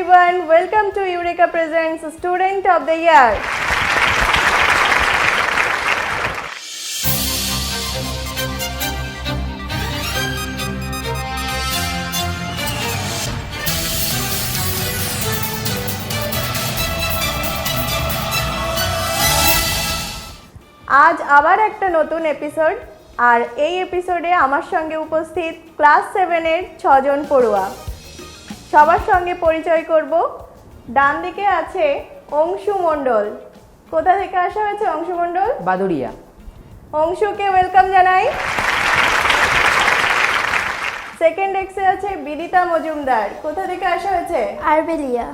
everyone, welcome to Eureka Presents Student of the Year. আজ আবার একটা নতুন এপিসোড আর এই এপিসোডে আমার সঙ্গে উপস্থিত ক্লাস 7 এর 6 জন পড়ুয়া। সবার সঙ্গে পরিচয় করব। ডান দিকে আছে অংশু মণ্ডল। কোথা থেকে আসা হয়েছে অংশু মণ্ডল? বাদুড়িয়া। অংশুকে ওয়েলকাম জানাই। সেকেন্ড এক্সে আছে বিদিতা মজুমদার। কোথা থেকে আসা হয়েছে? আরবেলিয়া।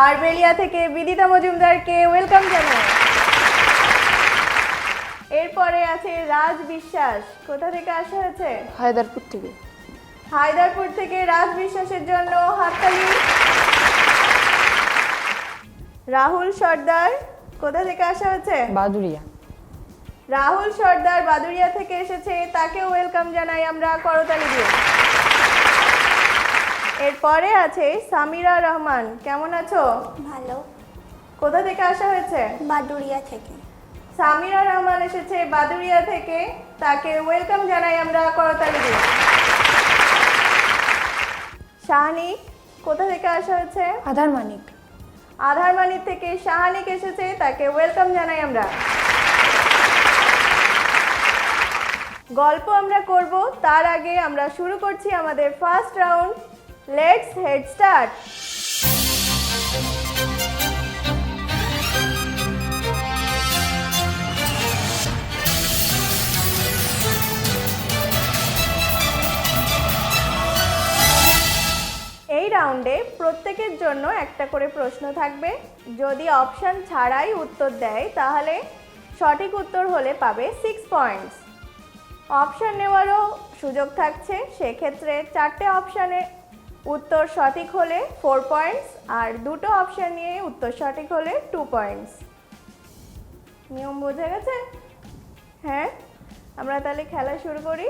আরবেলিয়া থেকে বিদিতা মজুমদারকে ওয়েলকাম জানাই। এরপরে আছে রাজ বিশ্বাস। কোথা থেকে আসা হয়েছে? হায়দারপুর থেকে। হায়দারপুর থেকে রাজ বিশ্বাসের জন্য হাততালি। রাহুল সর্দার। কোথা থেকে আসা হয়েছে? বাদুড়িয়া। রাহুল সর্দার বাদুড়িয়া থেকে এসেছে, তাকেও ওয়েলকাম জানাই আমরা করতালি দিয়ে। এরপরে আছে সামিরা রহমান। কেমন আছো? ভালো। কোথা থেকে আসা হয়েছে? বাদুড়িয়া থেকে। সামিরা রহমান এসেছে বাদুড়িয়া থেকে, তাকে ওয়েলকাম জানাই আমরা করতালি দিয়ে। শাহানিক। কোথা থেকে আসা হয়েছে? আধার মানিক। আধার মানিক থেকে শাহানিক এসেছে, তাকে ওয়েলকাম জানাই আমরা। গল্প আমরা করব, তার আগে আমরা শুরু করছি আমাদের first round. Let's head start. এই রাউন্ডে প্রত্যেকের জন্য একটা করে প্রশ্ন থাকবে। যদি অপশন ছাড়াই উত্তর দেয় তাহলে সঠিক উত্তর হলে পাবে 6 পয়েন্টস। অপশন নেওয়ারও সুযোগ থাকছে, সেক্ষেত্রে 4টে অপশানে উত্তর সঠিক হলে 4 পয়েন্টস আর 2টো অপশান নিয়ে উত্তর সঠিক হলে 2 পয়েন্টস। নিয়ম বোঝা গেছে? হ্যাঁ, আমরা তাহলে খেলা শুরু করি।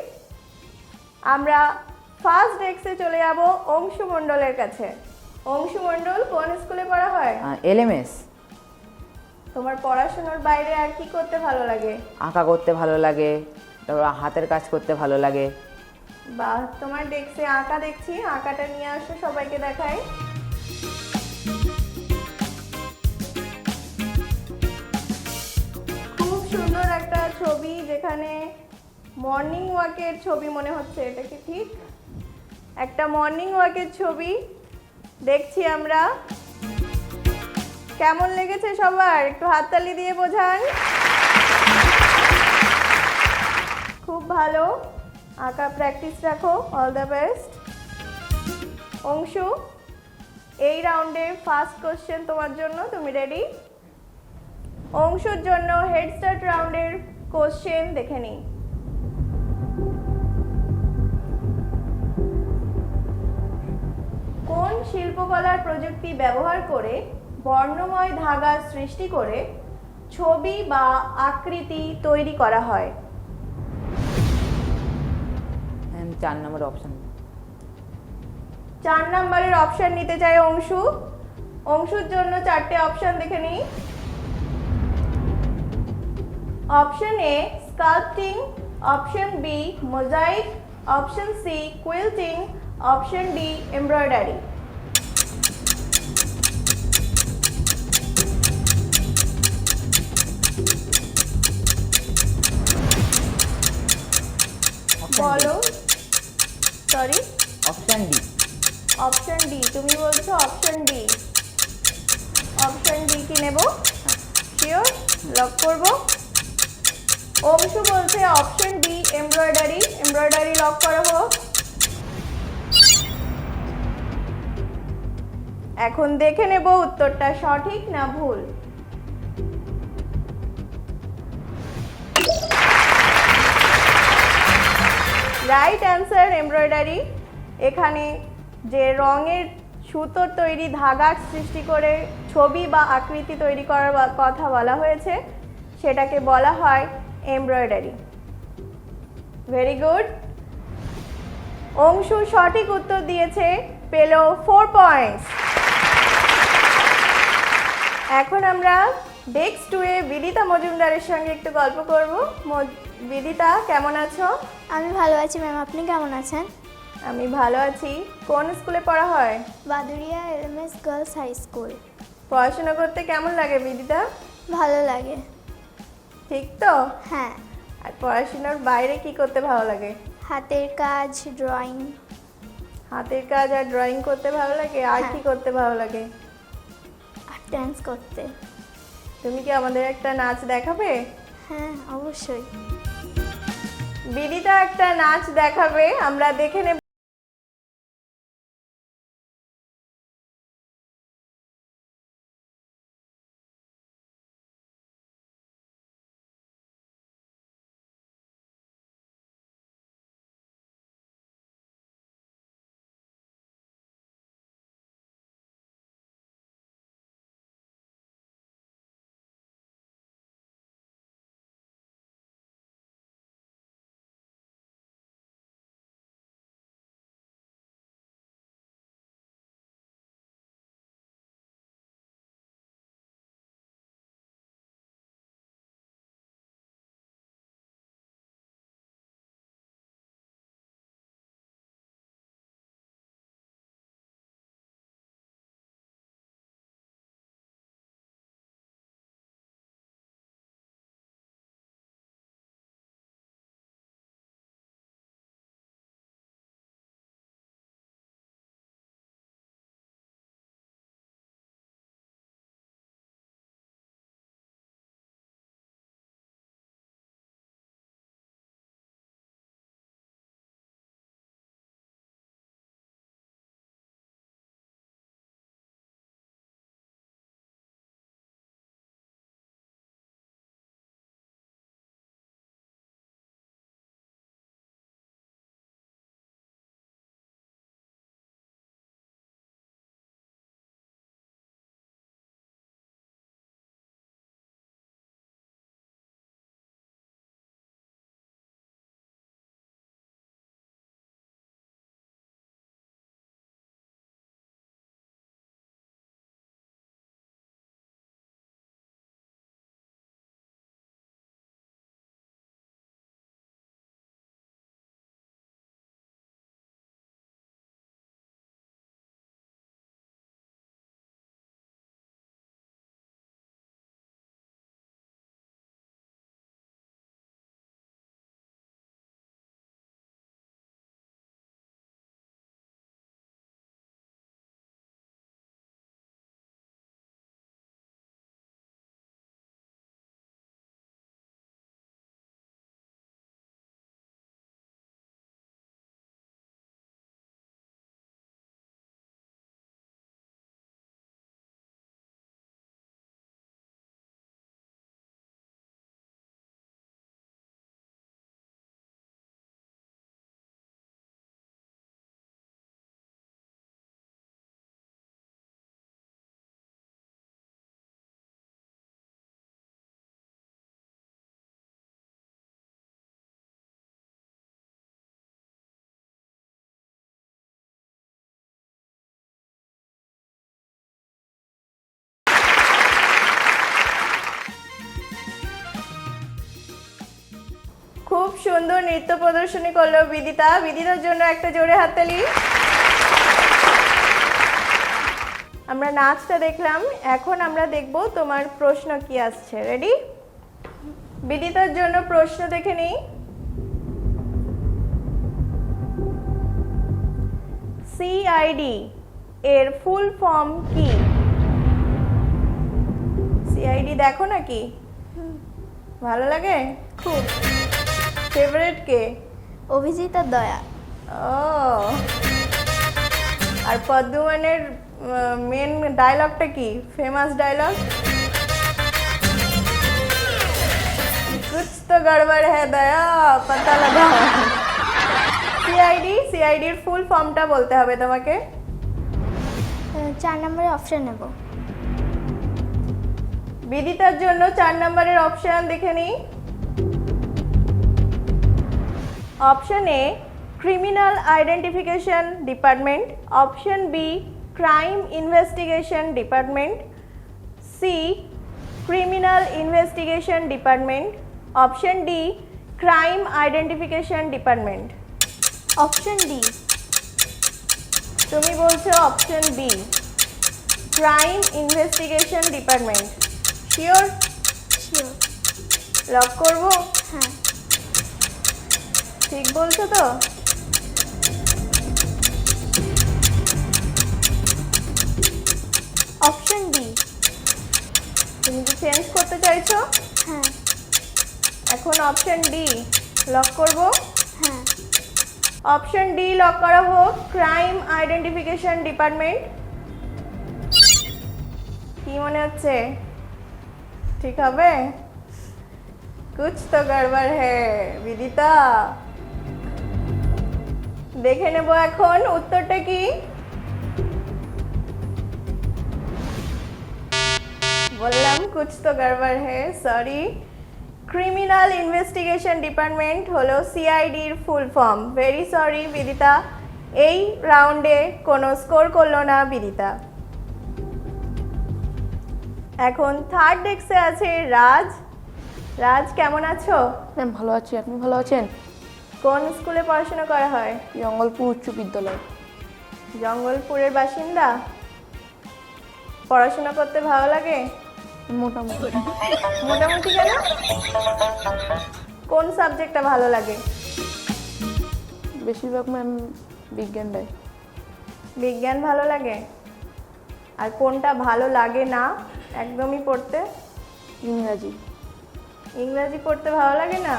আমরা ফার্স্ট ডেস্কে চলে যাব অংশু মণ্ডলের কাছে। অংশু মণ্ডল, কোন স্কুলে পড়া হয়? এলএমএস। তোমার পড়াশোনার বাইরে আর কি করতে ভালো লাগে? আঁকা করতে ভালো লাগে, তারপর হাতের কাজ করতে ভালো লাগে। বাহ, তোমার ডেস্কে আঁকা দেখছি, আঁকাটা নিয়ে আসো, সবাইকে দেখাই। খুব সুন্দর একটা ছবি, যেখানে মর্নিং ওয়াকের ছবি মনে হচ্ছে, এটা কি ঠিক? একটা মর্নিং ওয়াকের ছবি দেখছি আমরা। কেমন লেগেছে সবার? একটু হাততালি দিয়ে বোঝান। খুব ভালো, আঁকা প্র্যাকটিস রাখো। All the best. অংশু, এই রাউন্ডে ফার্স্ট কোশ্চেন তোমার জন্য, তুমি রেডি? অংশুর জন্য হেড স্টার্ট রাউন্ডের কোশ্চেন দেখে নিই। কোন শিল্পকলার প্রযুক্তি ব্যবহার করে বর্ণময় ধাগা সৃষ্টি করে ছবি বা আকৃতি তৈরি করা হয়? 4 নম্বর অপশন। 4 নম্বরের অপশন নিতে চাই অংশু। অংশুর জন্য 4টে অপশন দেখে নিই। Option A sculpting, option B mosaic, option C quilting, option D embroidery. বলো। Sorry, option D. Option D তুমি বলছো? Option D. অপশন ডি কি নেব? শিওর? লক করব। অংশু বলছে option D embroidery. Embroidery lock করা হোক। এখন দেখে নেব উত্তরটা সঠিক না ভুল। Right answer embroidery. এখানে যে রঙের সুতোর তৈরি ধাগা সৃষ্টি করে ছবি বা আকৃতি তৈরি করার কথা বলা হয়েছে, সেটাকে বলা হয় এমব্রয়ডারি। Very good. অংশু সঠিক উত্তর দিয়েছে, পেল 4 পয়েন্টস। এখন আমরা ডেস্ক 2 এ বিদিতা মজুমদারের সঙ্গে একটু গল্প করব। বিদিতা, কেমন আছো? আমি ভালো আছি ম্যাম, আপনি কেমন আছেন? আমি ভালো আছি। কোন স্কুলে পড়া হয়? Baduria LMS girls high school. পড়াশোনা করতে কেমন লাগে বিদিতা? ভালো লাগে। ঠিক তো? হ্যাঁ, আর পড়াশোনার বাইরে কি করতে ভালো লাগে? হাতের কাজ, ড্রয়িং, হাতের কাজ আর ড্রয়িং করতে ভালো লাগে। আর হ্যাঁ। কি করতে ভালো লাগে? আর ডান্স করতে। তুমি কি আমাদের একটা নাচ দেখাবে? হ্যাঁ, অবশ্যই। বিদিতা একটা নাচ দেখাবে, আমরা দেখে নেব। খুব সুন্দর নৃত্য প্রদর্শনী করলো বিদিতা। বিদিতার জন্য একটা জোরে হাততালি। আমরা নাচটা দেখলাম, এখন আমরা দেখব তোমার প্রশ্ন কি আসছে। রেডি? বিদিতার জন্য প্রশ্ন দেখে নিই। সিআইডি এর ফুল ফর্ম কি? সিআইডি দেখো নাকি? ভালো লাগে খুব। ফেভারিট কে? অভিজিৎ আর দয়া। ও, আর পদ্মমানের মেন ডায়লগটা কি? Famous dialogue? कुछ तो गड़बड़ है दया पता लगा। সিআইডির ফুল ফর্মটা বলতে হবে তোমাকে। 4 নম্বরের অপশন নেব। বিদিতার জন্য 4 নম্বরের অপশন দেখে নিই। Option A criminal identification department, option B crime investigation department, C criminal investigation department, option D crime identification department. Option D. তুমি বলছো option B crime investigation department, sure? Sure. Lock করব? হ্যাঁ। ঠিক বলছো তো? Option D. তুমি কি change করতে চাইছো? হ্যাঁ। এখন অপশন ডি লক করব? হ্যাঁ। অপশন ডি লক করা হোক, ক্রাইম আইডেন্টিফিকেশন ডিপার্টমেন্ট। কি মনে হচ্ছে ঠিক হবে? কুছ তো গড়বড় হ্যায় বিদিতা। দেখে নেব এখন উত্তরটা কি। বললাম কুছ তো গড়বড় হ্যায়, সরি। ক্রিমিনাল ইনভেস্টিগেশন ডিপার্টমেন্ট হলো সিআইডির full form. Very sorry Bidita, এই রাউন্ডে কোনো স্কোর করলো না বিদিতা। এখন থার্ড ডেস্কে আছে রাজ। রাজ কেমন আছো? ম্যাম ভালো আছি, আপনি ভালো আছেন? কোন স্কুলে পড়াশোনা করা হয়? জঙ্গলপুর উচ্চ বিদ্যালয়। জঙ্গলপুরের বাসিন্দা? পড়াশোনা করতে ভালো লাগে? মোটামুটি। মোটামুটি কেন? কোন সাবজেক্টটা ভালো লাগে? বেশিরভাগ ম্যাম বিজ্ঞানটাই। বিজ্ঞান ভালো লাগে? আর কোনটা ভালো লাগে না একদমই পড়তে? ইংরাজি। ইংরাজি পড়তে ভালো লাগে না?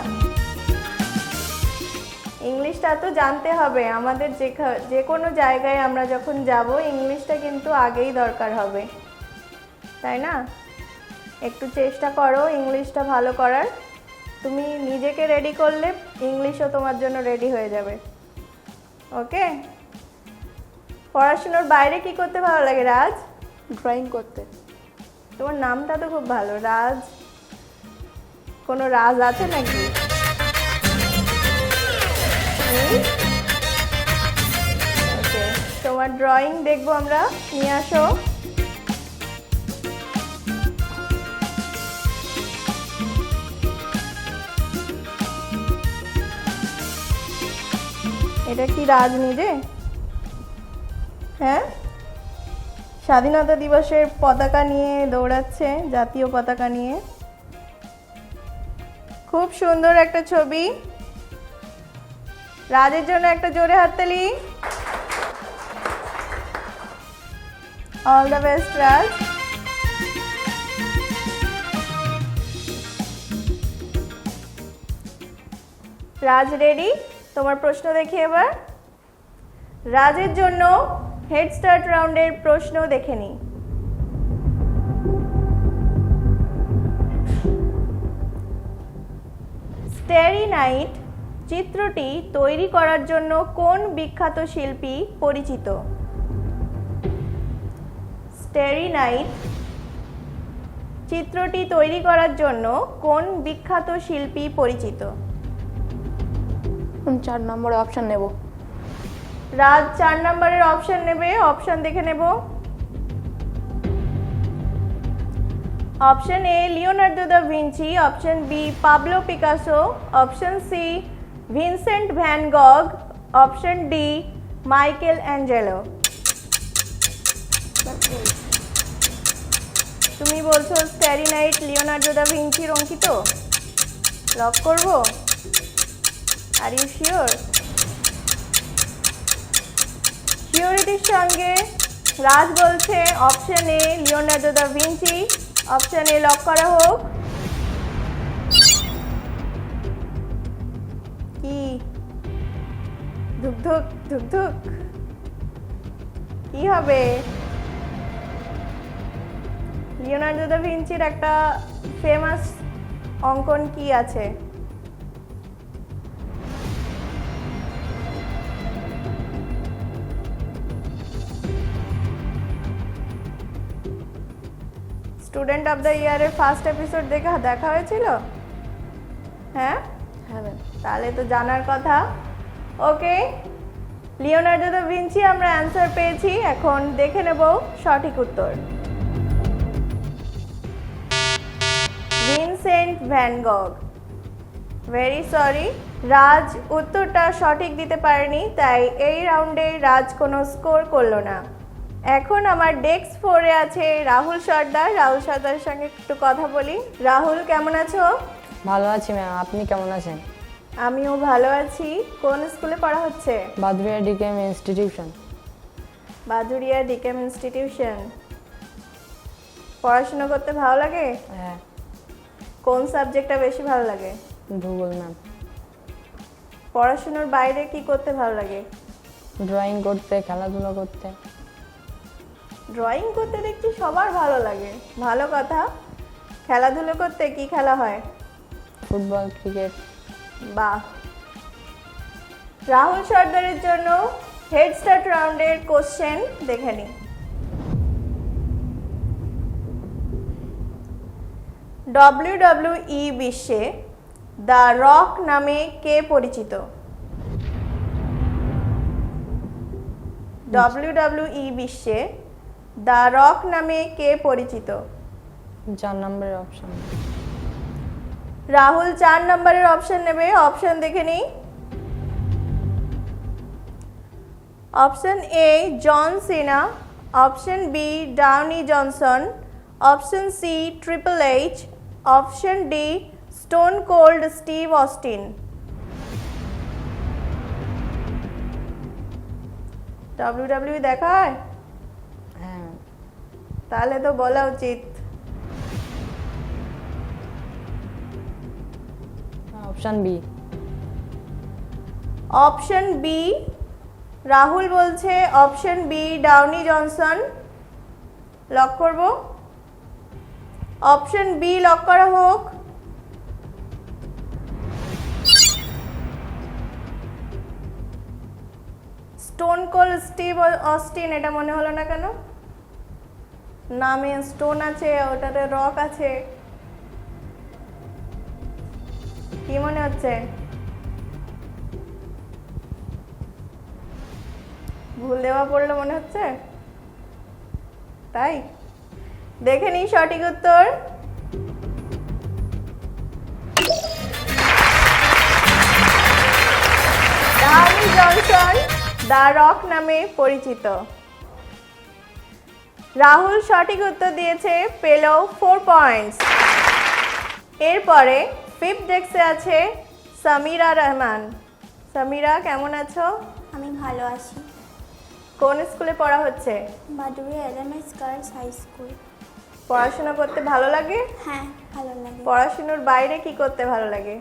ইংলিশটা তো জানতে হবে আমাদের, যে কোনো জায়গায় আমরা যখন যাব ইংলিশটা কিন্তু আগেই দরকার হবে, তাই না? একটু চেষ্টা করো ইংলিশটা ভালো করার। তুমি নিজেকে রেডি করলে ইংলিশও তোমার জন্য রেডি হয়ে যাবে। ওকে? পড়াশোনার বাইরে কি করতে ভালো লাগে রাজ? ড্রয়িং করতে। তোমার নামটা তো খুব ভালো, রাজ। কোনো রাজ আছে নাকি? ওকে, তোমার ড্রয়িং দেখবো আমরা, নিয়ে আসো। এটা কি রাজ নিজে? হ্যাঁ, স্বাধীনতা দিবসের পতাকা নিয়ে দৌড়াচ্ছে, জাতীয় পতাকা নিয়ে। খুব সুন্দর একটা ছবি। রাজের জন্য একটা জোরে হাততালি। All the best Raj. Raj ready? তোমার প্রশ্ন দেখি এবার। রাজের জন্য হেড স্টার্ট রাউন্ডের প্রশ্ন দেখে নিই। স্টারি নাইট চিত্রটি তৈরি করার জন্য কোন বিখ্যাত শিল্পী পরিচিত? স্টারি নাইট চিত্রটি তৈরি করার জন্য কোন বিখ্যাত শিল্পী পরিচিত? 4 নম্বরে অপশন নেব। রাজ 4 নম্বরের অপশন নেবে, অপশন দেখে নেব। Option A Leonardo da Vinci, option B Pablo Picasso, option C Vincent van Gogh, option D Michelangelo. তুমি বলছো স্টারি নাইট লিওনার্দো দা ভিঞ্চির অঙ্কিত? লক করব? Are you sure? সিওরিটির সঙ্গে রাজ বলছে option A Leonardo da Vinci. Option A lock করা হোক। কি ধুক ধুক ধুক ধুক কি হবে? লিওনার্দো দা ভিঞ্চির একটা ফেমাস অঙ্কন কি আছে? স্টুডেন্ট অফ দ্য ইয়ারের ফার্স্ট এপিসোড দেখা হয়েছিল? হ্যাঁ, হ্যাঁ ম্যাম। তাহলে তো জানার কথা। ওকে, লিওনার্দো দা ভিঞ্চি আমরা অ্যান্সার পেয়েছি। এখন দেখে নেব সঠিক উত্তর। Vincent van গগ। ভেরি সরি, রাজ উত্তরটা সঠিক দিতে পারেনি, তাই এই রাউন্ডে রাজ কোনো স্কোর করলো না। এখন আমার ডেস্ক 4-এ আছে রাহুল সর্দার। রাহুল সর্দারের সঙ্গে একটু কথা বলি। রাহুল, কেমন আছো? ভালো আছি ম্যাম, আপনি কেমন আছেন? আমিও ভালো আছি। কোন স্কুলে পড়া হচ্ছে? বাদুরিয়া ডিকেএম ইনস্টিটিউশন। বাদুরিয়া ডিকেএম ইনস্টিটিউশন। পড়াশোনা করতে ভালো লাগে? হ্যাঁ, কোন সাবজেক্টটা বেশি ভালো লাগে? ভূগোল ম্যাম। পড়াশোনার বাইরে কি করতে ভালো লাগে? ড্রয়িং করতে, খেলাধুলা করতে। ড্রয়িং করতে দেখছি সবার ভালো লাগে, ভালো কথা। খেলাধুলো করতে কি খেলা হয়? Football, cricket. বাহ। রাহুল সর্দারের জন্য হেড স্টার্ট রাউন্ডের কোশ্চেন দেখে নিই। WWE বিশ্বে দ্য রক নামে কে পরিচিত? WWE বিশ্বে দ্য রক নামে কে পরিচিত? 4 নম্বরের অপশন। রাহুল 4 নম্বরের অপশন নেবে। অপশন দেখে নিই। Option A John Cena, option B Dwayne Johnson, option C triple H, option D Stone Cold Steve Austin. WWE দেখা হয়? হ্যাঁ, তাহলে তো বলা উচিত। Option B. Option B, Rahul বলছে option B Dwayne Johnson. Lock করব। অপশন বি লক করা হোক। স্টোন কোল্ড স্টিভ অস্টিন, এটা মনে হলো না কেন? নামে স্টোন আছে, ওটাতে রক আছে। কি মনে হচ্ছে? ভুল দেওয়া পড়লো মনে হচ্ছে, তাই? দেখে নিই সঠিক উত্তর। ডাউনি জনসন দ্য রক নামে পরিচিত। রাহুল সঠিক উত্তর দিয়েছে, পেল 4 পয়েন্টস। এরপরে ফিফথ ডেস্কে আছে সামিরা রহমান। সামিরা, কেমন আছো? আমি ভালো আছি। কোন স্কুলে পড়া হচ্ছে? Baduria LMS girls high school. পড়াশোনা করতে ভালো লাগে? হ্যাঁ, ভালো লাগে। পড়াশোনার বাইরে কি করতে ভালো লাগে?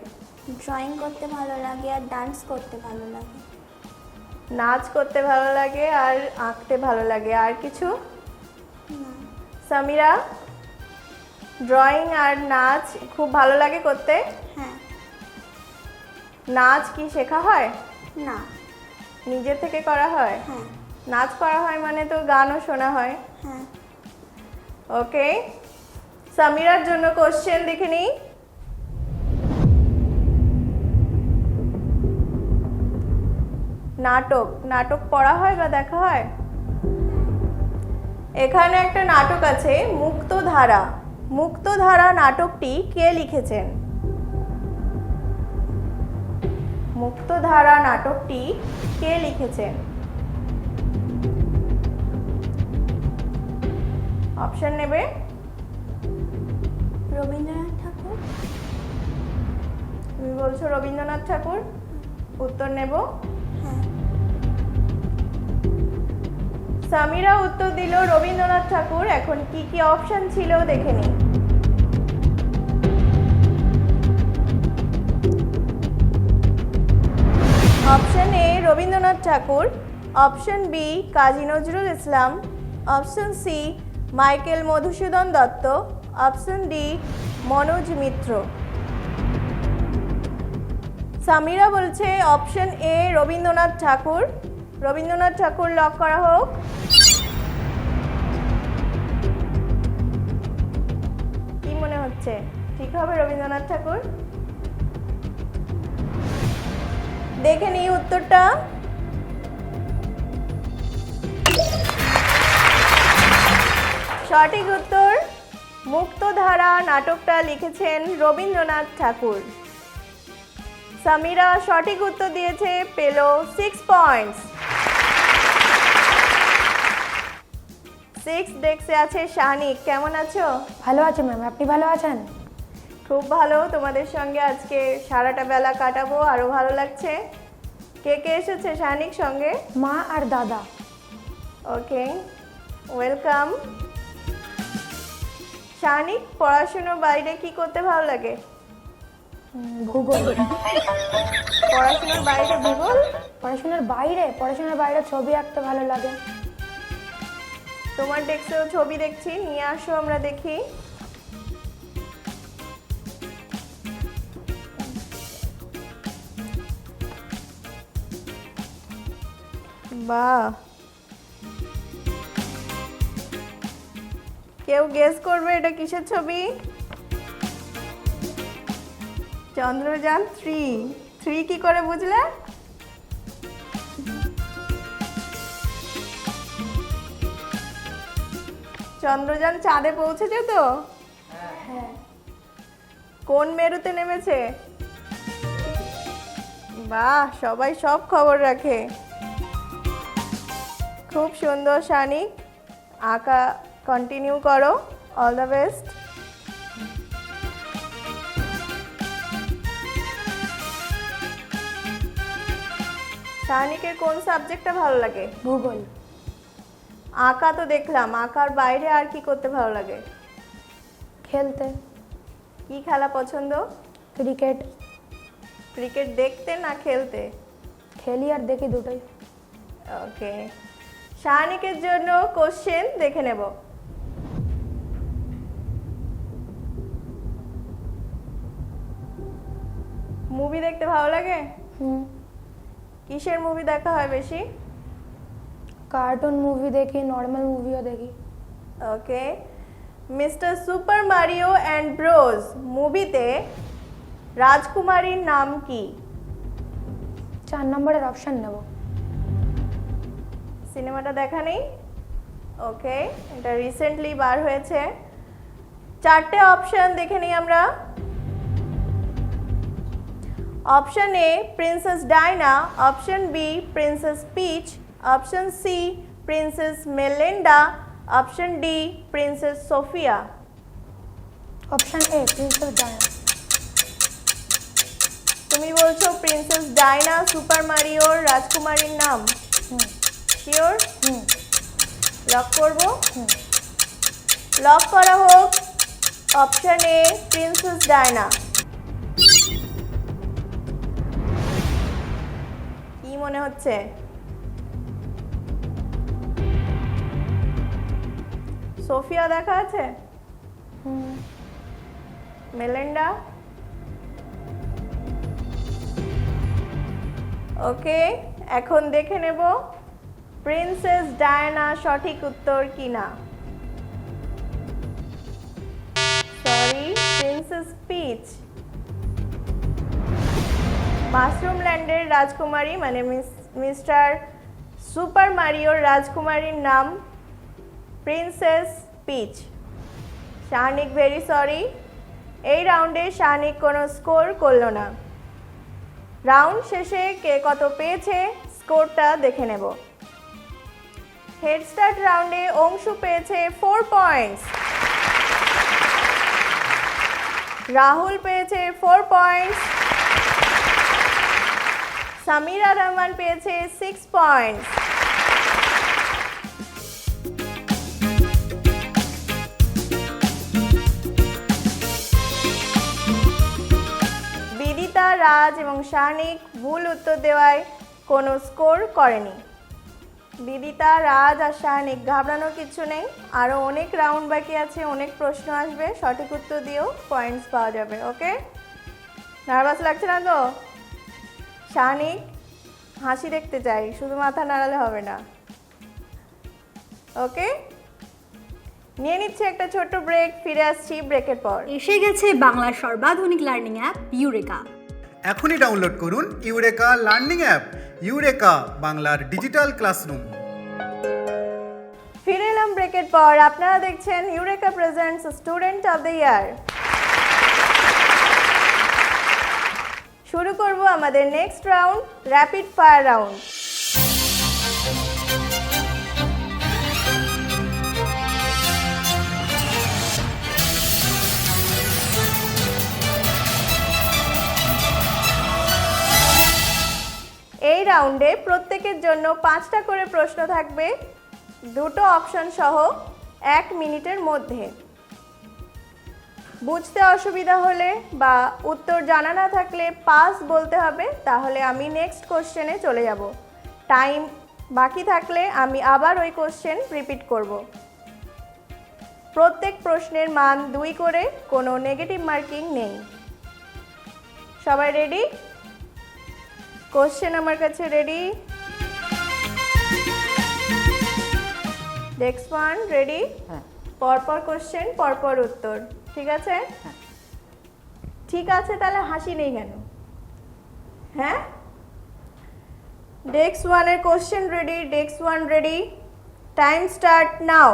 ড্রয়িং করতে ভালো লাগে আর ডান্স করতে ভালো লাগে। নাচ করতে ভালো লাগে আর আঁকতে ভালো লাগে। আর কিছু? না। সামিরা, ড্রয়িং আর নাচ খুব ভালো লাগে করতে? হ্যাঁ। নাচ কি শেখা হয়? না। নিজে থেকে করা হয়? হ্যাঁ। নাচ করা হয় মানে তো গানও শোনা হয়। হ্যাঁ। ওকে, সামিরার জন্য কোশ্চেন দেখে নিই। নাটক পড়া হয় বা দেখা হয়? এখানে একটা নাটক আছে মুক্তধারা। মুক্তধারা নাটকটি কে লিখেছেন? মুক্তধারা নাটকটি কে লিখেছেন? অপশন নেবে। রবীন্দ্রনাথ ঠাকুর। তুমি বলছো রবীন্দ্রনাথ ঠাকুর, উত্তর নেব। হ্যাঁ। সামিরা উত্তর দিল রবীন্দ্রনাথ ঠাকুর। এখন কি কি অপশন ছিল দেখে নিই। Option A Rabindranath Thakur, option B Kazi Nazrul Islam, option C Michael Madhusudan Dutta, option D Manoj Mitra. Samira বলছে option A Rabindranath Thakur. Rabindranath Thakur lock করা হোক। কি মনে হচ্ছে, ঠিক হবে রবীন্দ্রনাথ ঠাকুর? দেখে নিই উত্তরটা। সঠিক উত্তর মুক্তধারা নাটকটা লিখেছেন রবীন্দ্রনাথ ঠাকুর। সামিরা সঠিক উত্তর দিয়েছে, পেল 6 পয়েন্টস। 6 ডেস্কে আছে শাহনিক, কেমন আছো? ভালো আছে ম্যাম, আপনি ভালো আছেন? খুব ভালো, তোমাদের সঙ্গে আজকে সারাটা বেলা কাটাবো, আরো ভালো লাগছে। কে কে এসেছে শাহনিক সঙ্গে? মা আর দাদা। ওকে, ওয়েলকাম। শাহনিক, পড়াশোনার বাইরে কি করতে ভালো লাগে? ভূগোল। পড়াশোনার বাইরে ভূগোল? পড়াশোনার বাইরে ছবি আঁকতে ভালো লাগে। তোমার ডেস্কেও ছবি দেখছি, নিয়ে আসো আমরা দেখি। বাহ, কেউ গেস করবে এটা কিসের ছবি? চন্দ্রযান 3 কি করে বুঝলে? চন্দ্রযান চাঁদে পৌঁছেছে তো? হ্যাঁ। কোন মেরুতে নেমেছে? বাহ, সবাই সব খবর রাখে। খুব সুন্দর শাহনিক, আঁকা কন্টিনিউ করো, অল দ্য বেস্ট। শাহনিকের কোন সাবজেক্টটা ভালো লাগে? ভূগোল। আঁকা তো দেখলাম, আঁকার বাইরে আর কি করতে ভালো লাগে? খেলতে। কি খেলা পছন্দ? ক্রিকেট। ক্রিকেট দেখতে না খেলতে? খেলি আর দেখি দুটোই। ওকে, শাহনিকের জন্য কোশ্চেন দেখে নেব। মুভি দেখতে ভালো লাগে? হুম। কিসের মুভি দেখা হয় বেশি? কার্টুন মুভি দেখি, নর্মাল মুভিও দেখি। Okay, Mister Super Mario and Bros মুভিতে রাজকুমারীর নাম কি? 4 নম্বরের অপশন নেব। সিনেমাটা দেখা নেই? ওকে, এটা রিসেন্টলি বার হয়েছে। 4টে অপশন দেখে নিই আমরা। Option A princess Diana, option B princess Peach, option C princess Melinda, option D princess Sophia. Option A princess Diana. তুমি বলছো প্রিন্সেস ডায়না সুপার মারিওর রাজকুমারীর নাম? হুম। শিওর? হুম। লক করব? হুম। লক করা হোক। Option A princess Diana. কি মনে হচ্ছে? সোফিয়া দেখা আছে? হুম। মেলিন্ডা? ওকে, এখন দেখে নেব প্রিন্সেস ডায়না সঠিক উত্তর কিনা। Sorry, princess Peach. মাশরুম ল্যান্ডের রাজকুমারী মানে মিস্টার সুপার মারিওর রাজকুমারীর নাম princess Peach. Shahnik very sorry, এই রাউন্ডে শাহনিক কোনো স্কোর করলো না। রাউন্ড শেষে কে কত পেয়েছে স্কোরটা দেখে নেব। হেড স্টার্ট রাউন্ডে অংশু পেয়েছে 4 পয়েন্টস, রাহুল পেয়েছে 4 পয়েন্টস, সামিরা রহমান পেয়েছে 6 পয়েন্টস। বিদিতা, রাজ এবং শাহনিক ভুল উত্তর দেওয়ায় কোনো স্কোর করেনি। বিদিতা, রাজ আর শাহনিক ঘাবড়ানোর কিছু নেই, আরও অনেক রাউন্ড বাকি আছে, অনেক প্রশ্ন আসবে, সঠিক উত্তর দিয়েও পয়েন্টস পাওয়া যাবে। ওকে, নার্ভাস লাগছে না তো? শাহনিক, হাসি দেখতে চাই, শুধু মাথা নাড়ালে হবে না। ওকে, নিয়ে নিচ্ছে একটা ছোট্ট ব্রেক, ফিরে আসছি ব্রেকের পর। এসে গেছে বাংলার সর্বাধুনিক লার্নিং অ্যাপ ইউরেকা। এখনই ডাউনলোড করুন ইউরেকা লার্নিং অ্যাপ। ইউরেকা, বাংলার ডিজিটাল ক্লাসরুম। ফিরে এলাম ব্রেকের পর আপনারা দেখছেন eureka presents student of the ইয়ার। শুরু করব আমাদের next round, rapid fire round. এই রাউন্ডে প্রত্যেকের জন্য 5টা করে প্রশ্ন থাকবে, দুটো অপশন সহ 1 মিনিটের মধ্যে। বুঝতে অসুবিধা হলে বা উত্তর জানা না থাকলে পাস বলতে হবে, তাহলে আমি নেক্সট কোশ্চেনে চলে যাব। টাইম বাকি থাকলে আমি আবার ওই কোশ্চেন রিপিট করব। প্রত্যেক প্রশ্নের মান 2 করে, কোনো নেগেটিভ মার্কিং নেই। সবাই রেডি? কোশ্চেন আমার কাছে রেডি। Next one ready? হ্যাঁ। পরপর কোশ্চেন, পরপর উত্তর, ঠিক আছে? ঠিক আছে, তাহলে হাসি নেই কেন? হ্যাঁ, ডেস্ক ওয়ানের question ready, desk one ready, time start নাও।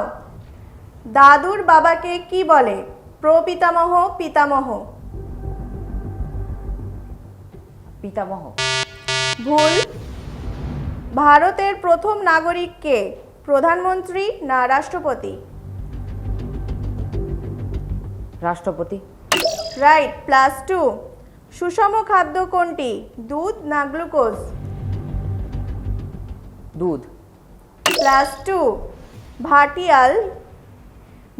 দাদুর বাবাকে কি বলে? প্রপিতামহ, পিতামহ? পিতামহ। ভুল। ভারতের প্রথম নাগরিক কে? প্রধানমন্ত্রী না রাষ্ট্রপতি? রাষ্ট্রপতি। রাইট, +2। সুষম খাদ্য কোনটি? দুধ না গ্লুকোজ? দুধ। +2।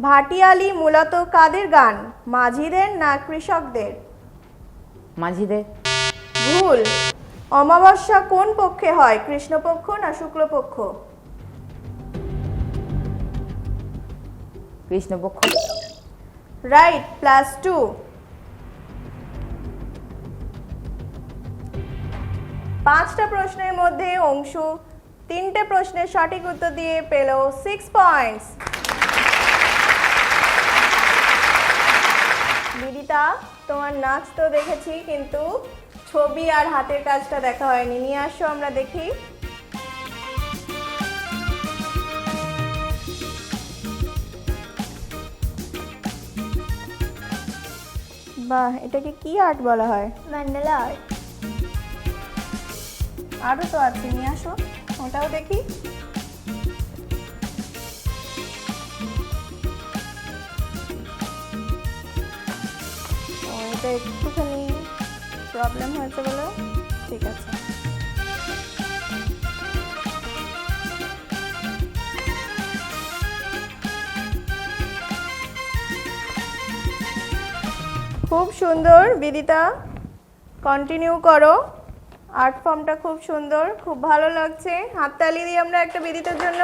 ভাটিয়ালি মূলত কাদের গান? মাঝিদের না কৃষকদের? মাঝিদের। ভুল। অমাবস্যা কোন পক্ষে হয়? কৃষ্ণপক্ষ না শুক্লপক্ষ? কৃষ্ণপক্ষ। রাইট, +2। 5টা প্রশ্নের মধ্যে অংশু 3টে প্রশ্নের সঠিক উত্তর দিয়ে পেল 6 পয়েন্টস। বিদিতা, তোমার নাচ তো দেখেছি, কিন্তু ছবি আর হাতের কাজটা দেখা হয়নি। নিয়ে আসো, আমরা দেখি। বাহ, এটাকে কি আর্ট বলা হয়? Mandela art. আরও তো আছে, নিয়ে আসো, ওটাও দেখি। ও, এটা একটুখানি প্রবলেম হয়েছে বলে, ঠিক আছে। খুব সুন্দর বিদিতা, কন্টিনিউ করো। আর্ট ফর্মটা খুব সুন্দর, খুব ভালো লাগছে। হাততালি দিই আমরা একটা বিদিতার জন্য।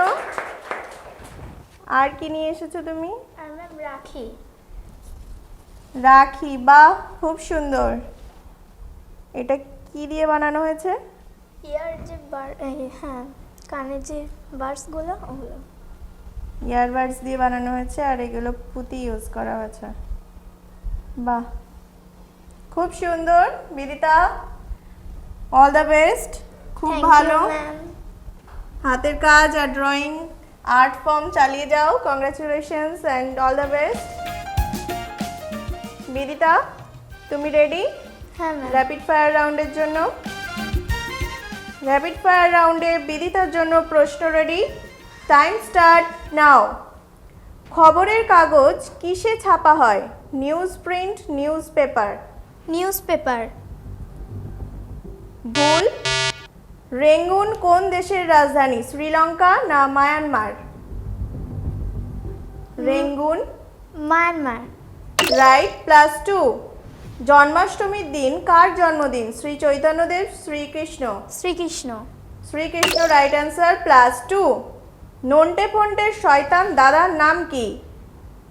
আর কি নিয়ে এসেছো তুমি? আর ম্যাম রাখি। রাখি, বাহ, খুব সুন্দর। এটা কি দিয়ে বানানো হয়েছে? ইয়ার যে হ্যাঁ, কানের যে বার্সগুলো, ওগুলো। ইয়ারবাডস দিয়ে বানানো হয়েছে, আর এগুলো পুঁতি ইউজ করা হয়েছে। বাহ, খুব সুন্দর বিদিতা, অল দ্য বেস্ট। খুব Thank you, ভালো ম্যাম। হাতের কাজ আর ড্রয়িং আর্ট ফর্ম চালিয়ে যাও। Congratulations and all the best. Bidita, তুমি রেডি হ্যাঁ ম্যাম। র্যাপিড ফায়ার রাউন্ডের জন্য? র্যাপিড ফায়ার রাউন্ডে বিদিতার জন্য প্রশ্ন রেডি, টাইম স্টার্ট নাও। খবরের কাগজ কিসে ছাপা হয়? News print, news paper? News paper. ভুল। রেঙ্গুন কোন দেশের রাজধানী? শ্রীলঙ্কা না মায়ানমার? রেঙ্গুন। মায়ানমার। রাইট, +2। জন্মাষ্টমীর দিন কার জন্মদিন? শ্রী চৈতন্যদেব, শ্রীকৃষ্ণ? শ্রীকৃষ্ণ। Shrikrishna, right answer, +2। নন্টে ফন্টের শয়তান দাদার নাম কি?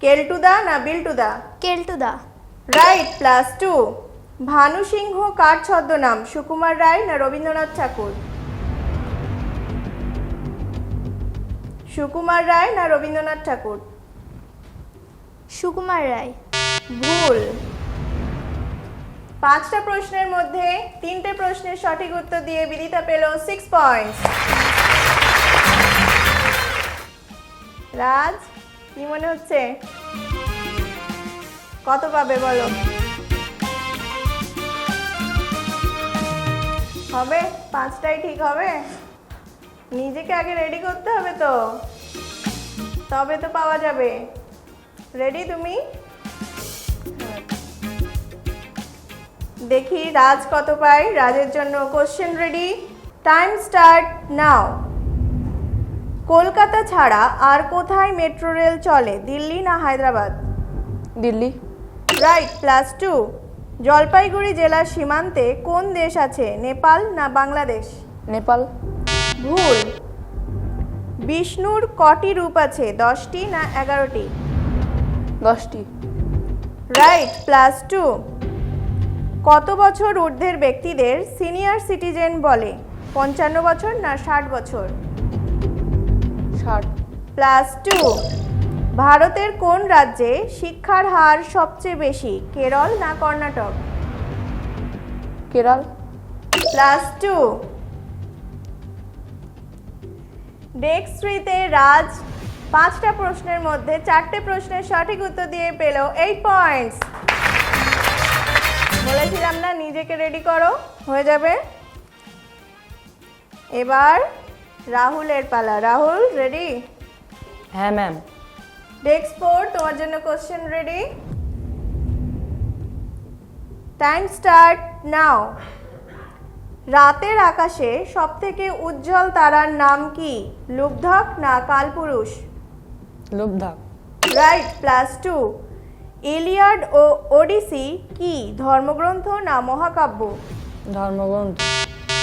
কেলটুদা না বিল্টুদা? কেলটুদা। রাইট, +2। ভানু সিংহ কার ছদ্মনাম? সুকুমার রায় না রবীন্দ্রনাথ ঠাকুর? সুকুমার রায় না রবীন্দ্রনাথ ঠাকুর? সুকুমার রায়। ভুল। 5টা প্রশ্নের মধ্যে 3টে প্রশ্নের সঠিক উত্তর দিয়ে বিদিতা পেল 6 পয়েন্টস। রাজ, কি মনে হচ্ছে? কত পাবে বলো? হবে? 5টাই ঠিক হবে? নিজেকে আগে রেডি করতে হবে তো, তবে তো পাওয়া যাবে। রেডি তুমি? দেখি রাজ কত পায়। রাজের জন্য কোশ্চেন রেডি, টাইম স্টার্ট নাও। কলকাতা ছাড়া আর কোথায় মেট্রো রেল চলে, দিল্লি না হায়দ্রাবাদ? দিল্লি। রাইট, +2। জলপাইগুড়ি জেলার সীমান্তে কোন দেশ আছে, নেপাল না বাংলাদেশ? নেপাল। ভুল। বিষ্ণুর কটি রূপ আছে, 10টি না 11টি? 10টি। রাইট, +2। কত বছর ঊর্ধ্বের ব্যক্তিদের সিনিয়র সিটিজেন বলে, 55 বছর না 60 বছর? 60। +2। ভারতের কোন রাজ্যে শিক্ষার হার সবচেয়ে বেশি, কেরল না কর্ণাটক? কেরল। +2। ডেস্ক 3-তে রাজ 5টা প্রশ্নের মধ্যে 4টে প্রশ্নের সঠিক উত্তর দিয়ে পেল 8 পয়েন্টস। বলেছিলাম না নিজেকে রেডি করো, হয়ে যাবে। এবার রাহুলের পালা। রাহুল রেডি? হ্যাঁ ম্যাম। ডেস্ক 4 তোমার জন্য কোশ্চেন রেডি, টাইম স্টার্ট নাও। রাতের আকাশে সবথেকে উজ্জ্বল তারার নাম কি, লুব্ধক না কালপুরুষ? লুব্ধক। রাইট, +2। ইলিয়াড ও ওডিসি কি, ধর্মগ্রন্থ না মহাকাব্য? ধর্মগ্রন্থ।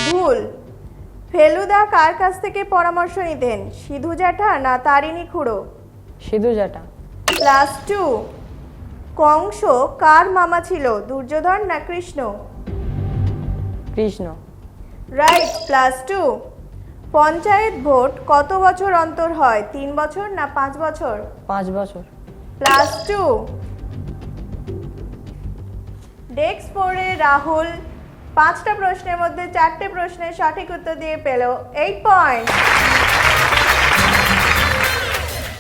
ভুল। ফেলুদা কার কাছ থেকে পরামর্শ নিতেন, সিধু জ্যাঠা না তারিণী খুড়ো? সিধু জ্যাঠা। +2। কংস কার মামা ছিল, দুর্যোধন না কৃষ্ণ? কৃষ্ণ। রাইট, +2। পঞ্চায়েত ভোট কত বছর অন্তর হয়, 3 বছর না 5 বছর? 5 বছর। +2। ডেস্ক 4-এ রাহুল 5টা প্রশ্নের মধ্যে 4টে প্রশ্নের সঠিক উত্তর দিয়ে পেল 8 পয়েন্ট।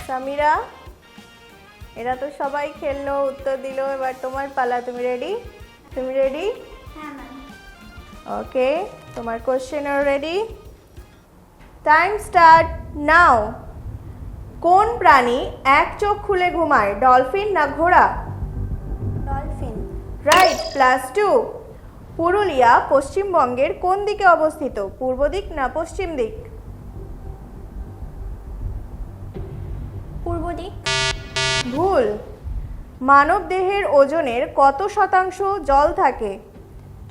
সামিরা, এরা তো সবাই খেললো, উত্তর দিল, এবার তোমার পালা। তুমি রেডি? তুমি রেডি? হ্যাঁ ম্যাম। ওকে, তোমার কোশ্চেনও রেডি, টাইম স্টার্ট নাও। কোন প্রাণী এক চোখ খুলে ঘুমায়, ডলফিন না ঘোড়া? ডলফিন। রাইট, +2। পুরুলিয়া পশ্চিমবঙ্গের কোন দিকে অবস্থিত, পূর্ব দিক না পশ্চিম দিক? পূর্ব দিক। ভুল। মানব দেহের ওজনের কত শতাংশ জল থাকে,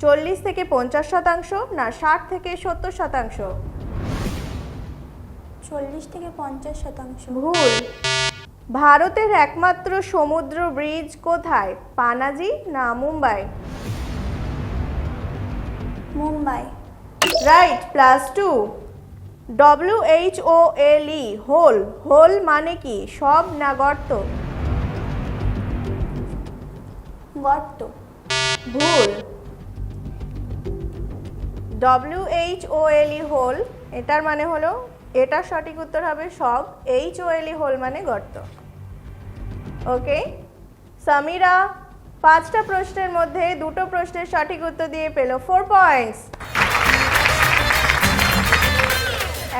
40 থেকে 50% না 60 থেকে 70%? 40 থেকে 50%। ভুল। ভারতের একমাত্র সমুদ্র ব্রিজ কোথায়, পানাজি না Mumbai? Mumbai. Right, +2। WHOLE whole, whole মানে কি, সব না গর্ত? গর্ত। ভুল। WHOLE হোল, এটার মানে হলো, এটার সঠিক উত্তর হবে সব, HOLE হোল মানে গর্ত। ওকে, সামিরা 5টা প্রশ্নের মধ্যে 2টো প্রশ্নের সঠিক উত্তর দিয়ে পেল 4 পয়েন্টস।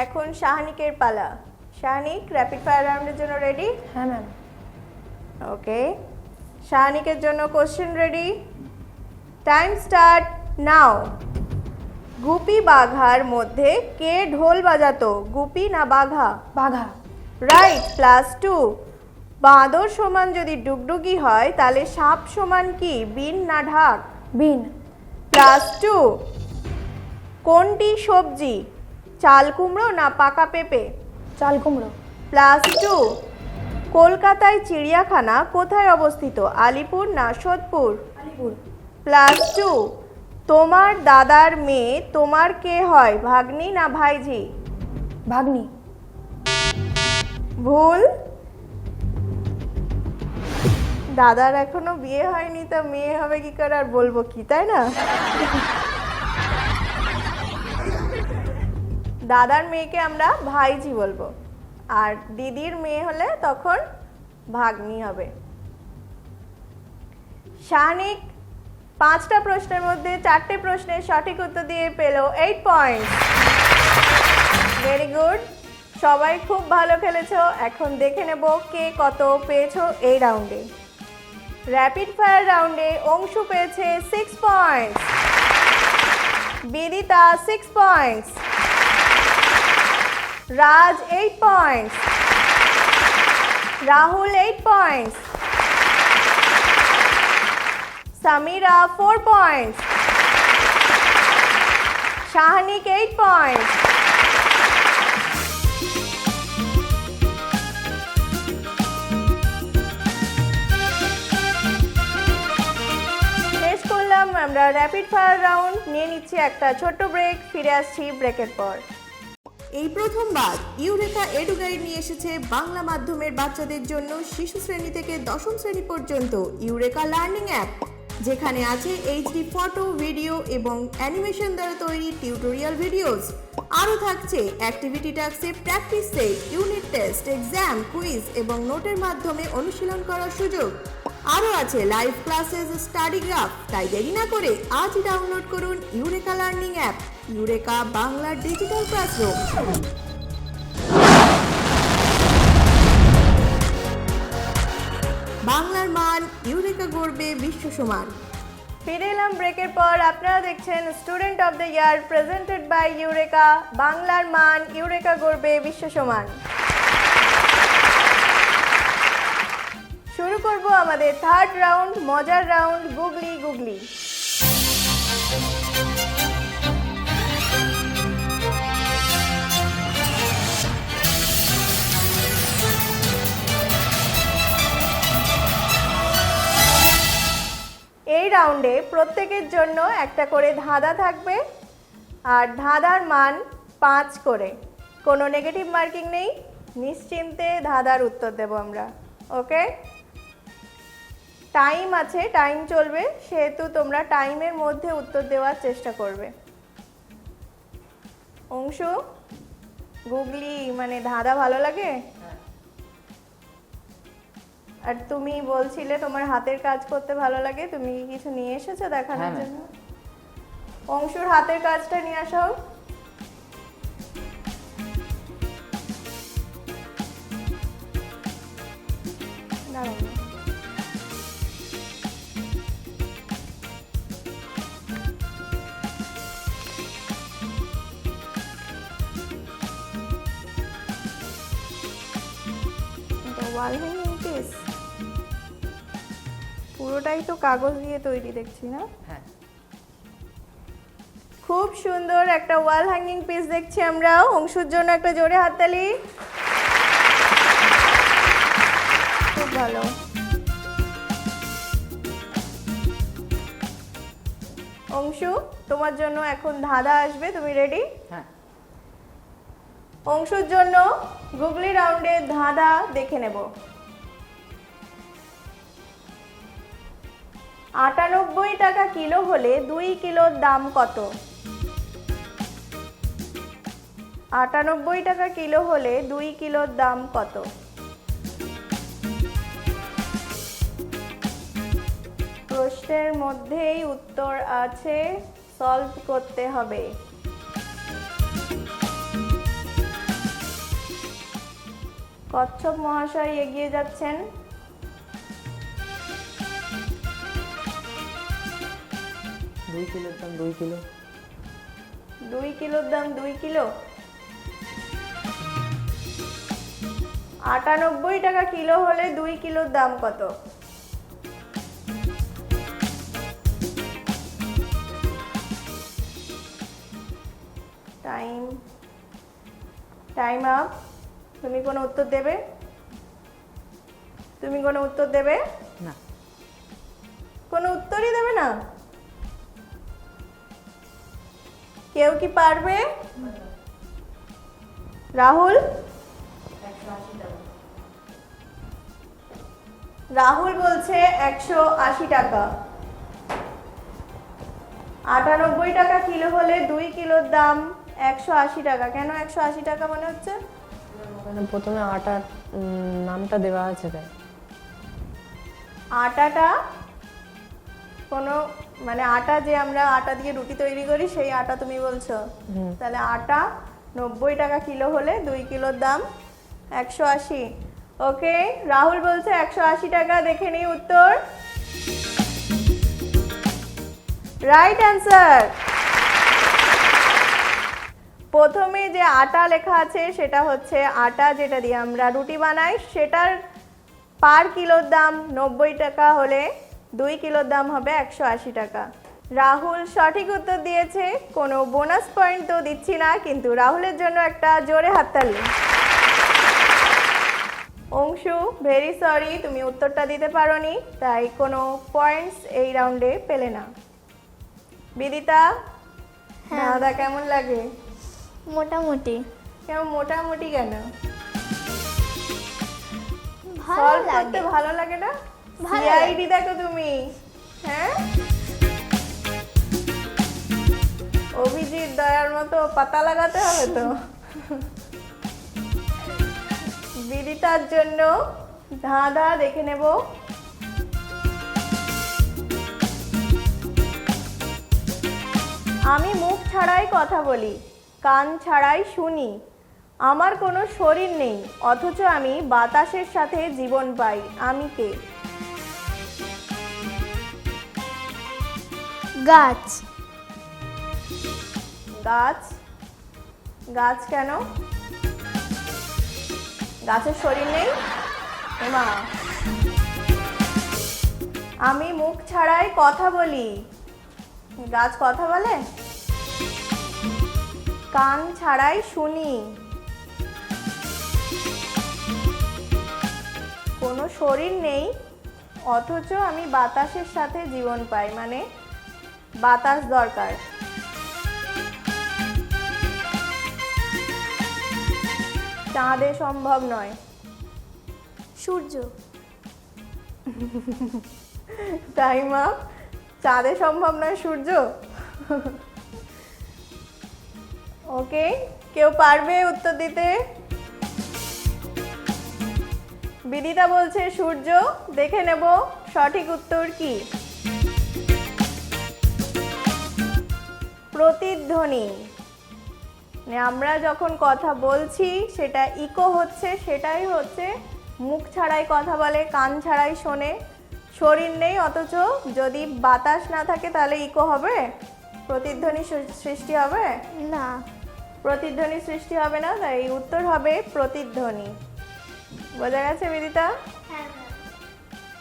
এখন শাহানিকের পালা। শাহানিক, র্যাপিড ফায়ার রাউন্ডের জন্য রেডি? হ্যাঁ ম্যাম। ওকে, শাহানিকের জন্য question ready, time start now. Goopy বাঘার মধ্যে কে ঢোল বাজাতো, গুপি না বাঘা? বাঘা। রাইট, +2। বাঁদর সমান যদি ডুগডুগি হয় তাহলে সাপ সমান কি, বিন না ঢাক? বিন। +2। কোনটি সবজি, চাল কুমড়ো না পাকা পেঁপে? চাল কুমড়ো। +2। কলকাতায় চিড়িয়াখানা কোথায় অবস্থিত, আলিপুর না সোদপুর? আলিপুর। +2। তোমার দাদার মেয়ে তোমার কে হয়, ভাগ্নি না ভাইঝি? ভাগ্নি। ভুল। দাদার এখনো বিয়ে হয়নি, তো মেয়ে হবে কি করে, আর বলবো কি, তাই না? দাদার মেয়েকে আমরা ভাইঝি বলবো, আর দিদির মেয়ে হলে তখন ভাগ্নি হবে। শাহনিক 5টা প্রশ্নের মধ্যে 4টে প্রশ্নের সঠিক উত্তর দিয়ে পেল 8 পয়েন্ট। ভেরি গুড, সবাই খুব ভালো খেলেছো। এখন দেখে নেব কে কত পেয়েছো এই রাউন্ডে। র্যাপিড ফায়ার রাউন্ডে অংশু পেয়েছে 6 points, Bidita 6 points, Raj 8 points, Rahul 8 points, Samira 4 points, Shahnik 8 points. শেষ করলাম আমরা র্যাপিড ফায়ার রাউন্ড। নিয়ে নিচ্ছি একটা ছোট্ট ব্রেক, ফিরে আসছি ব্রেকের পর। এই প্রথমবার ইউরেকা এডুগাইড নিয়ে এসেছে বাংলা মাধ্যমের বাচ্চাদের জন্য শিশু শ্রেণী থেকে দশম শ্রেণী পর্যন্ত ইউরেকা লার্নিং অ্যাপ, যেখানে আছে এইচডি ফটো, ভিডিও এবং অ্যানিমেশন দ্বারা তৈরি টিউটোরিয়াল ভিডিওস। আরও থাকছে অ্যাক্টিভিটি টাস্কে practice set, unit test, exam, quiz এবং নোটের মাধ্যমে অনুশীলন করার সুযোগ। আরও আছে লাইভ ক্লাসেস, স্টাডি গ্রাফ। তাই দেরি না করে আজই ডাউনলোড করুন ইউরেকা লার্নিং অ্যাপ, ইউরেকা বাংলার ডিজিটাল ক্লাসরুম। বাংলার মান, ইউরেকা গড়বে বিশ্ব সমান। ফিরে এলাম ব্রেকের পর। আপনারা দেখছেন student of the year presented by Eureka, বাংলার মান, ইউরেকা গড়বে বিশ্ব সমান। শুরু করব আমাদের থার্ড রাউন্ড, মজার রাউন্ড, গুগলি গুগলি। এই রাউন্ডে প্রত্যেকের জন্য একটা করে ধাঁধা থাকবে, আর ধাঁধার মান 5 করে। কোনো নেগেটিভ মার্কিং নেই, নিশ্চিন্তে ধাঁধার উত্তর দেব আমরা। ওকে, টাইম আছে, টাইম চলবে, সেহেতু তোমরা টাইমের মধ্যে উত্তর দেওয়ার চেষ্টা করবে। অংশু, গুগলি মানে ধাঁধা ভালো লাগে? আর তুমি বলছিলে তোমার হাতের কাজ করতে ভালো লাগে, তুমি কি কিছু নিয়ে এসেছো দেখানোর হ্যাঁ, জন্য? অংশুর হাতের কাজটা নিয়ে আসো। দাঁড়াও। ওয়াল হ্যাঙ্গিং পিস পুরোটাই তো কাগজ দিয়ে তৈরি দেখছি না? হ্যাঁ, খুব সুন্দর একটা ওয়াল হ্যাঙ্গিং পিস দেখছি আমরা। অংশুর জন্য একটা জোরে হাততালি। খুব ভালো। অংশু, তোমার জন্য এখন ধাঁধা আসবে, তুমি রেডি? হ্যাঁ। অংশুর জন্য গুগলি রাউন্ডে ধাঁধা দেখে নেব। 98 টাকা কিলো হলে 2 কিলোর দাম কত? 98 টাকা কিলো হলে 2 কিলোর দাম কত? প্রশ্নের মধ্যেই উত্তর আছে, সলভ করতে হবে। কচ্ছপ মহাশয় এগিয়ে যাচ্ছেন। 2 কিলোর দাম 2 কিলো। 2 কিলোর দাম 2 কিলো। 98 টাকা কিলো হলে 2 কিলোর দাম কত? Time time up. তুমি কোনো উত্তর দেবে? তুমি কোনো উত্তর দেবে? না। কোনো উত্তরই দেবে না? কেউ কি পারবে? রাহুল? রাহুল বলছে 180 টাকা। 98 টাকা কিলো হলে 2 কিলোর দাম 180 টাকা। কেন 180 টাকা মনে হচ্ছে? ওখানে প্রথমে আটার নামটা দেওয়া আছে তাই। আটাটা কোনো মানে আটা যে আমরা আটা দিয়ে রুটি তৈরি করি সেই আটা তুমি বলছো? তাহলে আটা 90 টাকা কিলো হলে 2 কিলোর দাম 180। ওকে, রাহুল বলছে 180 টাকা। দেখে নিই উত্তর। Right answer. প্রথমে যে আটা লেখা আছে সেটা হচ্ছে আটা যেটা দিয়ে আমরা রুটি বানাই, সেটার পার কিলোর দাম 90 টাকা হলে 2 কিলোর দাম হবে 180 টাকা। রাহুল সঠিক উত্তর দিয়েছে। কোনো বোনাস পয়েন্ট তো দিচ্ছি না, কিন্তু রাহুলের জন্য একটা জোরে হাততালি। অংশু, ভেরি সরি, তুমি উত্তরটা দিতে পারোনি, তাই কোনো পয়েন্টস এই রাউন্ডে পেলে না। বিদিতা, দাদা কেমন লাগে? মোটামুটি কেমন মোটামুটি কেন? ভালো সলভ করতে লাগে। ভালো লাগে না? ভালো সিআইডি দেখো তুমি, হ্যাঁ? অভিজিৎ দয়ার মতো পাতা লাগাতে হবে তো। বিদিতার জন্য ধাঁধা দেখে নেব। আমি মুখ ছাড়াই কথা বলি, কান ছাড়াই শুনি, আমার কোনো শরীর নেই, অথচ আমি বাতাসের সাথে জীবন পাই, আমি কে? গাছ। গাছ? গাছ কেন? গাছের শরীর নেই? এমা, আমি মুখ ছাড়াই কথা বলি, গাছ কথা বলে? কান ছাড়াই শুনি, কোনো শরীর নেই, অথচ আমি বাতাসের সাথে জীবন পাই, মানে বাতাস দরকার। চাঁদে সম্ভব নয়। সূর্য। Time up. চাঁদে সম্ভব নয় সূর্য? ওকে, কেউ পারবে উত্তর দিতে? বিদিতা বলছে সূর্য। দেখে নেব সঠিক উত্তর কি। প্রতিধ্বনি, মানে আমরা যখন কথা বলছি সেটা ইকো হচ্ছে, সেটাই হচ্ছে মুখ ছাড়াই কথা বলে, কান ছাড়াই শোনে, শরীর নেই, অথচ যদি বাতাস না থাকে তাহলে ইকো হবে, প্রতিধ্বনি সৃষ্টি হবে না। প্রতিধ্বনি সৃষ্টি হবে না, তাই উত্তর হবে প্রতিধ্বনি। বোঝা গেছে বিদিতা?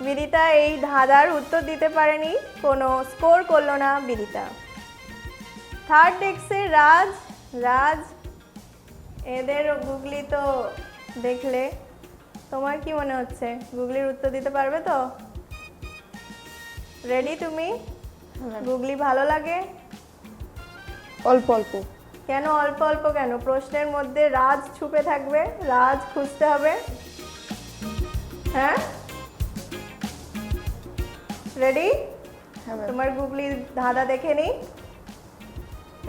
বিদিতা এই ধাঁধার উত্তর দিতে পারেনি, কোনো স্কোর করলো না বিদিতা। থার্ড ডেস্কে রাজ। রাজ, এদের গুগলি তো দেখলে, তোমার কি মনে হচ্ছে গুগলির উত্তর দিতে পারবে তো? রেডি তুমি? গুগলি ভালো লাগে? অল্প অল্প। কেন অল্প অল্প কেন? প্রশ্নের মধ্যে রাজ ছুপে থাকবে, রাজ খুঁজতে হবে। হ্যাঁ, রেডি? তোমার গুগলি ধাঁধা দেখে নি।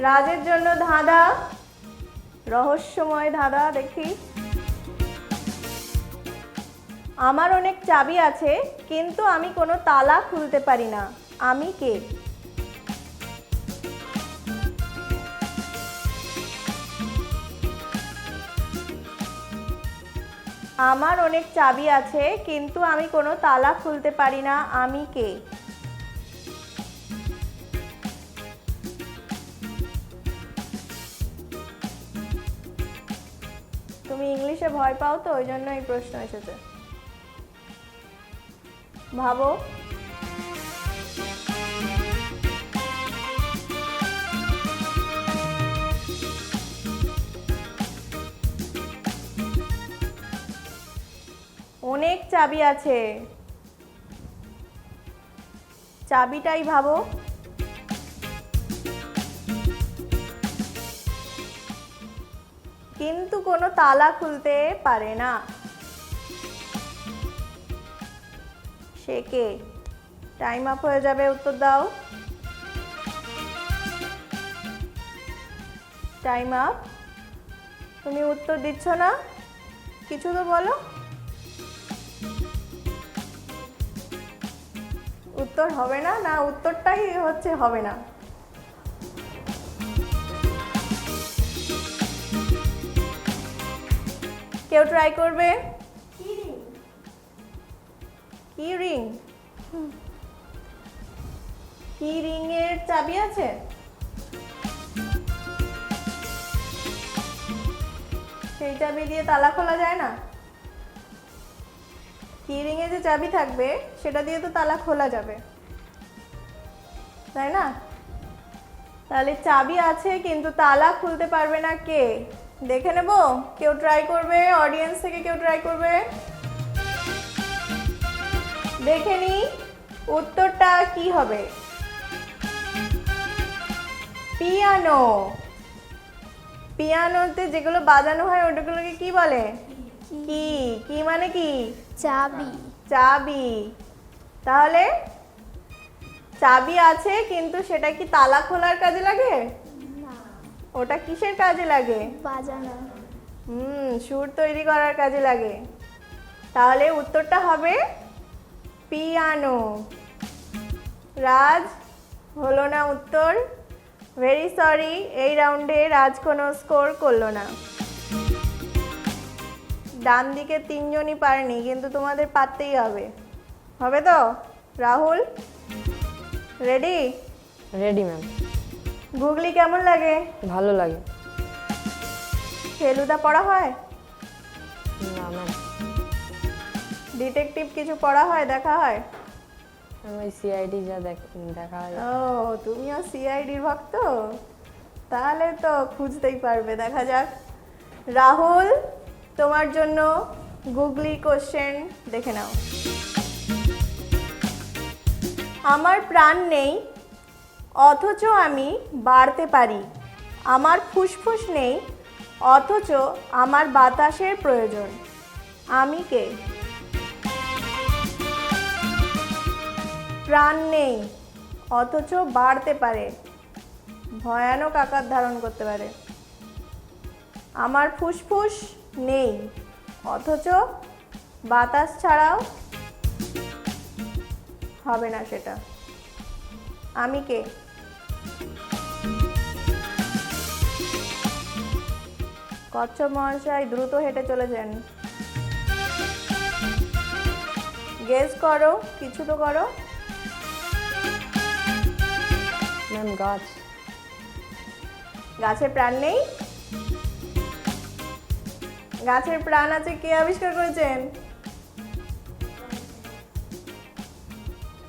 রাজের জন্য ধাঁধা, রহস্যময় ধাঁধা দেখি। আমার অনেক চাবি আছে, কিন্তু আমি কোনো তালা খুলতে পারি না, আমি কে? আমার অনেক চাবি আছে, কিন্তু আমি কোনো তালা খুলতে পারি না, আমি কে? তুমি ইংলিশে ভয় পাও তো, ওই জন্য এই প্রশ্ন এসেছে। ভাবো। অনেক চাবি আছে, চাবিটাই ভাবো। কিন্তু কোনো তালা খুলতে পারে না, সে কে? টাইম আপ হয়ে যাবে, উত্তর দাও। Time up. তুমি উত্তর দিচ্ছ না, কিছু তো বলো। উত্তর হবে না, না উত্তরটাই হচ্ছে হবে না। কেউ ট্রাই করবে? কি রিং? কি রিং এর চাবি আছে? সেই চাবি দিয়ে তালা খোলা যায় না। কি রিং এ যে চাবি থাকবে সেটা দিয়ে তো তালা খোলা যাবে, তাই না? তাহলে চাবি আছে কিন্তু তালা খুলতে পারবে না কে? দেখে নেব। কেউ ট্রাই করবে? অডিয়েন্স থেকে কেউ ট্রাই করবে? দেখে নি উত্তরটা কি হবে। পিয়ানো। পিয়ানোতে যেগুলো বাজানো হয় ওটাগুলোকে কি বলে? কি? কি মানে কি? চাবি। চাবি। তাহলে চাবি আছে কিন্তু সেটা কি তালা খোলার কাজে লাগে? ওটা কিসের কাজে লাগে? বাজানো। সুর তৈরি করার কাজে লাগে। তাহলে উত্তরটা হবে পিয়ানো। রাজ হলো না উত্তর। ভেরি সরি, এই রাউন্ডে রাজ কোনো স্কোর করলো না। ডান দিকে তিনজনই পারেনি, কিন্তু তোমাদের পারতেই হবে। হবে তো? Rahul ready? Ready ma'am. Googly কেমন লাগে? ভালো লাগে। ফেলুদা পড়া হয়? না ম্যাম, ডিটেকটিভ কিছু পড়া হয়, দেখা হয়? আমি সিআইডি যা দেখা হয়। ও, তুমিও সিআইডির ভক্ত? তাহলে তো খুঁজতেই পারবে, দেখা যাক। রাহুল, তোমার জন্য গুগলি কোশ্চেন দেখে নাও। আমার প্রাণ নেই অথচ আমি বাড়তে পারি, আমার ফুসফুস নেই অথচ আমার বাতাসের প্রয়োজন, আমি কে? প্রাণ নেই অথচ বাড়তে পারে, ভয়ানক আকার ধারণ করতে পারে। আমার ফুসফুস নেই অথচ বাতাস ছাড়াও হবে না সেটা, আমি কে? কচ্ছপ মহাশয় দ্রুত হেঁটে চলেছেন। গেস করো, কিছু তো করো। ম্যাম গাছ। গাছের প্রাণ নেই? গাছের প্রাণ আছে কে আবিষ্কার করেছেন?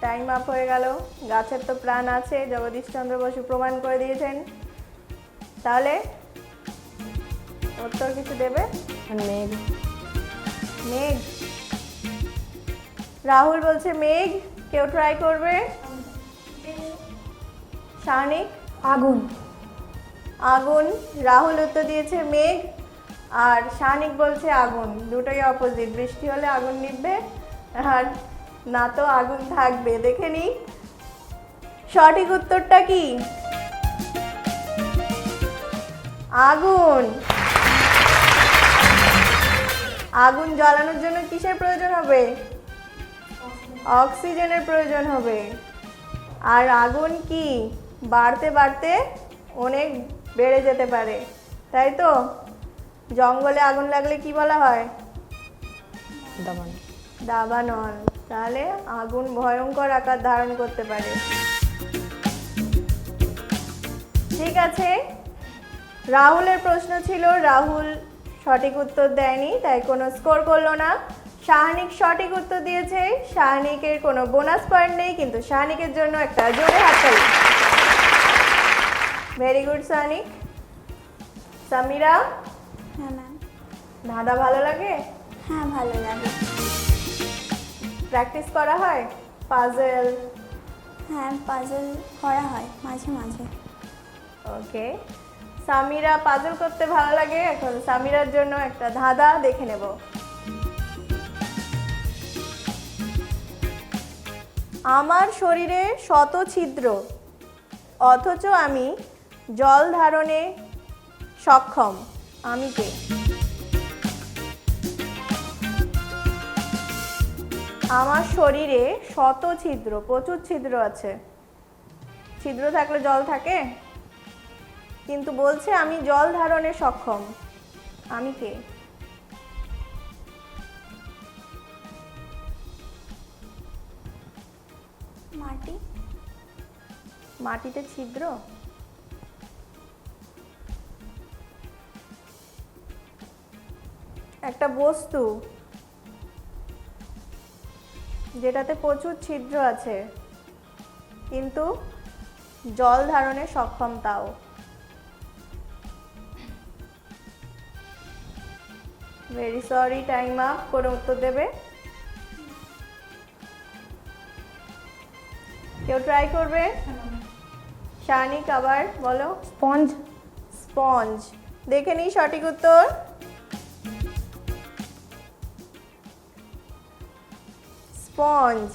টাইম আপ হয়ে গেল। গাছের তো প্রাণ আছে, জগদীশচন্দ্র বসু প্রমাণ করে দিয়েছেন। তাহলে উত্তর কিছু দেবে? মেঘ। মেঘ। রাহুল বলছে মেঘ, কেউ ট্রাই করবে? শানিক? আগুন। আগুন। রাহুল উত্তর দিয়েছে মেঘ, আর শানিক বলছে আগুন। দুটোই অপোজিট। বৃষ্টি হলে আগুন নিভবে, আর না তো আগুন থাকবে। দেখে নি সঠিক উত্তরটা কি। আগুন। আগুন জ্বালানোর জন্য কিসের প্রয়োজন হবে? অক্সিজেনের প্রয়োজন হবে। আর আগুন কি বাড়তে বাড়তে অনেক বেড়ে যেতে পারে, তাই তো? জঙ্গলে আগুন লাগলে কি বলা হয়? দাবান। দাবানল। তাহলে আগুন ভয়ঙ্কর আকার ধারণ করতে পারে। ঠিক আছে, রাহুলের প্রশ্ন ছিল, রাহুল সঠিক উত্তর দেয়নি, তাই কোনো স্কোর করলো না। শাহনিক সঠিক উত্তর দিয়েছে, শাহনিকের কোনো বোনাস পয়েন্ট নেই, কিন্তু শাহনিকের জন্য একটা জোরে হাততালি। Very good শাহনিক। সামিরা, হ্যাঁ ম্যাম। ধাঁধা ভালো লাগে? হ্যাঁ ভালো লাগে। প্র্যাকটিস করা হয়? পাজেল? হ্যাঁ পাজল করা হয় মাঝে মাঝে। ওকে, সামিরা পাজল করতে ভালো লাগে। এখন সামিরার জন্য একটা ধাঁধা দেখে নেব। আমার শরীরে শত ছিদ্র অথচ আমি জল ধারণে সক্ষম, আমি কে? আমার শরীরে শত ছিদ্র, প্রচুর ছিদ্র আছে। ছিদ্র থাকলে জল থাকে? কিন্তু বলছে আমি জল ধারণে সক্ষম। আমি কে? মাটি। মাটিতে ছিদ্র? একটা বস্তু যেটাতে প্রচুর ছিদ্র আছে কিন্তু জল ধারণে সক্ষম, তাও। Very sorry, time up. করে উত্তর দেবে? কেউ ট্রাই করবে? শানিক আবার বলো। স্পঞ্জ। স্পঞ্জ। দেখে নিই সঠিক উত্তর। Sponge.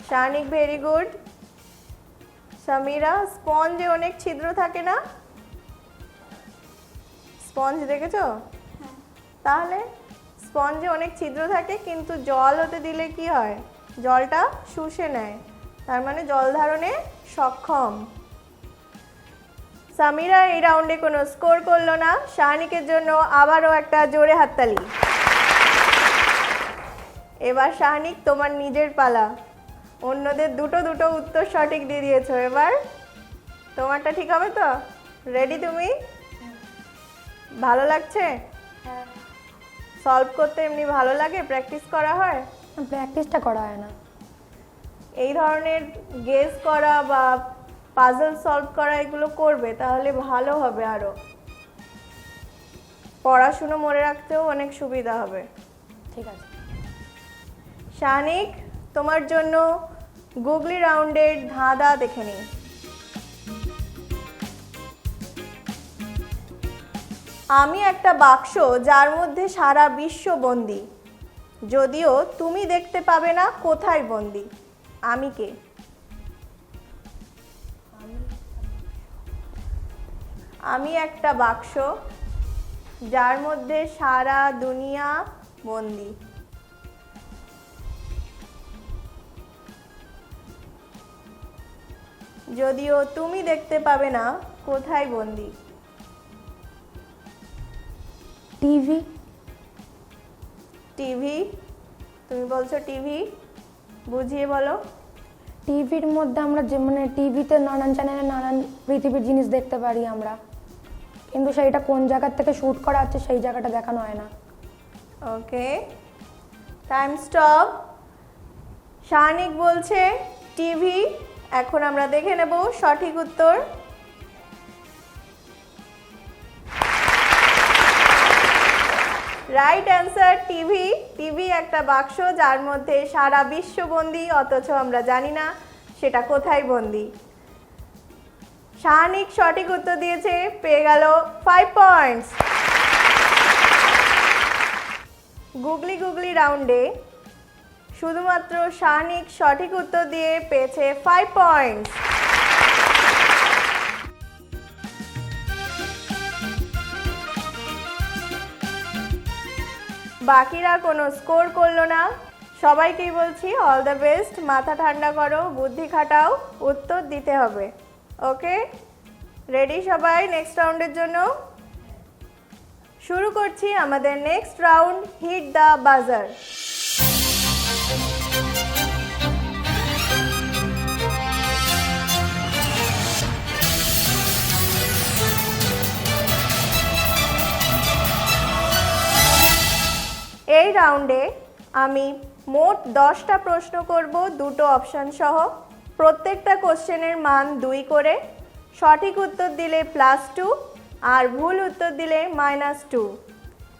Shanik very good. Samira, স্পঞ্জে অনেক ছিদ্র থাকে না? স্পঞ্জ দেখেছো? তাহলে স্পঞ্জে অনেক ছিদ্র থাকে কিন্তু জল হতে দিলে কি হয়? জলটা শুষে নেয়, তার মানে জল ধারণে সক্ষম। সামিরা এই রাউন্ডে কোনো স্কোর করলো না। শানিকের জন্য আবারও একটা জোরে হাততালি। এবার শাহনিক, তোমার নিজের পালা। অন্যদের দুটো দুটো উত্তর সঠিক দিয়ে দিয়েছো, এবার তোমারটা ঠিক হবে তো? রেডি তুমি? ভালো লাগছে? সলভ করতে এমনি ভালো লাগে? প্র্যাকটিস করা হয়? প্র্যাকটিসটা করা হয় না। এই ধরনের গেস করা বা পাজল সলভ করা এগুলো করবে, তাহলে ভালো হবে। আরও পড়াশুনো মনে রাখতেও অনেক সুবিধা হবে। ঠিক আছে। শানিক, তোমার জন্য গুগলি রাউন্ডের ধাঁধা দেখে নিই। আমি একটা বাক্স যার মধ্যে সারা বিশ্ব বন্দি, যদিও তুমি দেখতে পাবে না কোথায় বন্দি। আমি কে? আমি একটা বাক্স যার মধ্যে সারা দুনিয়া বন্দি। যদিও তুমি দেখতে পাবে না কোথায় বন্দি। টিভি। টিভি? তুমি বলছো টিভি? বুঝিয়ে বলো। টিভির মধ্যে আমরা যে মানে টিভিতে নানান চ্যানেলে নানান পৃথিবীর জিনিস দেখতে পারি আমরা, কিন্তু সেইটা কোন জায়গার থেকে শ্যুট করা হচ্ছে সেই জায়গাটা দেখানো হয় না। ওকে, টাইম স্টপ। শানিক বলছে টিভি। এখন আমরা দেখে নেব সঠিক উত্তর। Right answer TV. টিভি একটা বাক্স যার মধ্যে সারা বিশ্ব বন্দি, অথচ আমরা জানি না সেটা কোথায় বন্দি। শানিক সঠিক উত্তর দিয়েছে, পেয়ে গেল 5 পয়েন্টস। গুগলি গুগলি রাউন্ডে শুধুমাত্র শানিক সঠিক উত্তর দিয়ে পেয়েছে 5 পয়েন্টস। বাকিরা কোনো স্কোর করলো না। সবাইকেই বলছি অল দ্য বেস্ট। মাথা ঠান্ডা করো, বুদ্ধি খাটাও, উত্তর দিতে হবে। ওকে, রেডি সবাই নেক্সট রাউন্ডের জন্য? শুরু করছি আমাদের নেক্সট রাউন্ড, হিট দ্য বাজার। এই রাউন্ডে আমি মোট 10টা প্রশ্ন করব, দুটো অপশন সহ। প্রত্যেকটা কোশ্চেনের মান 2 করে। সঠিক উত্তর দিলে +2 আর ভুল উত্তর দিলে -2।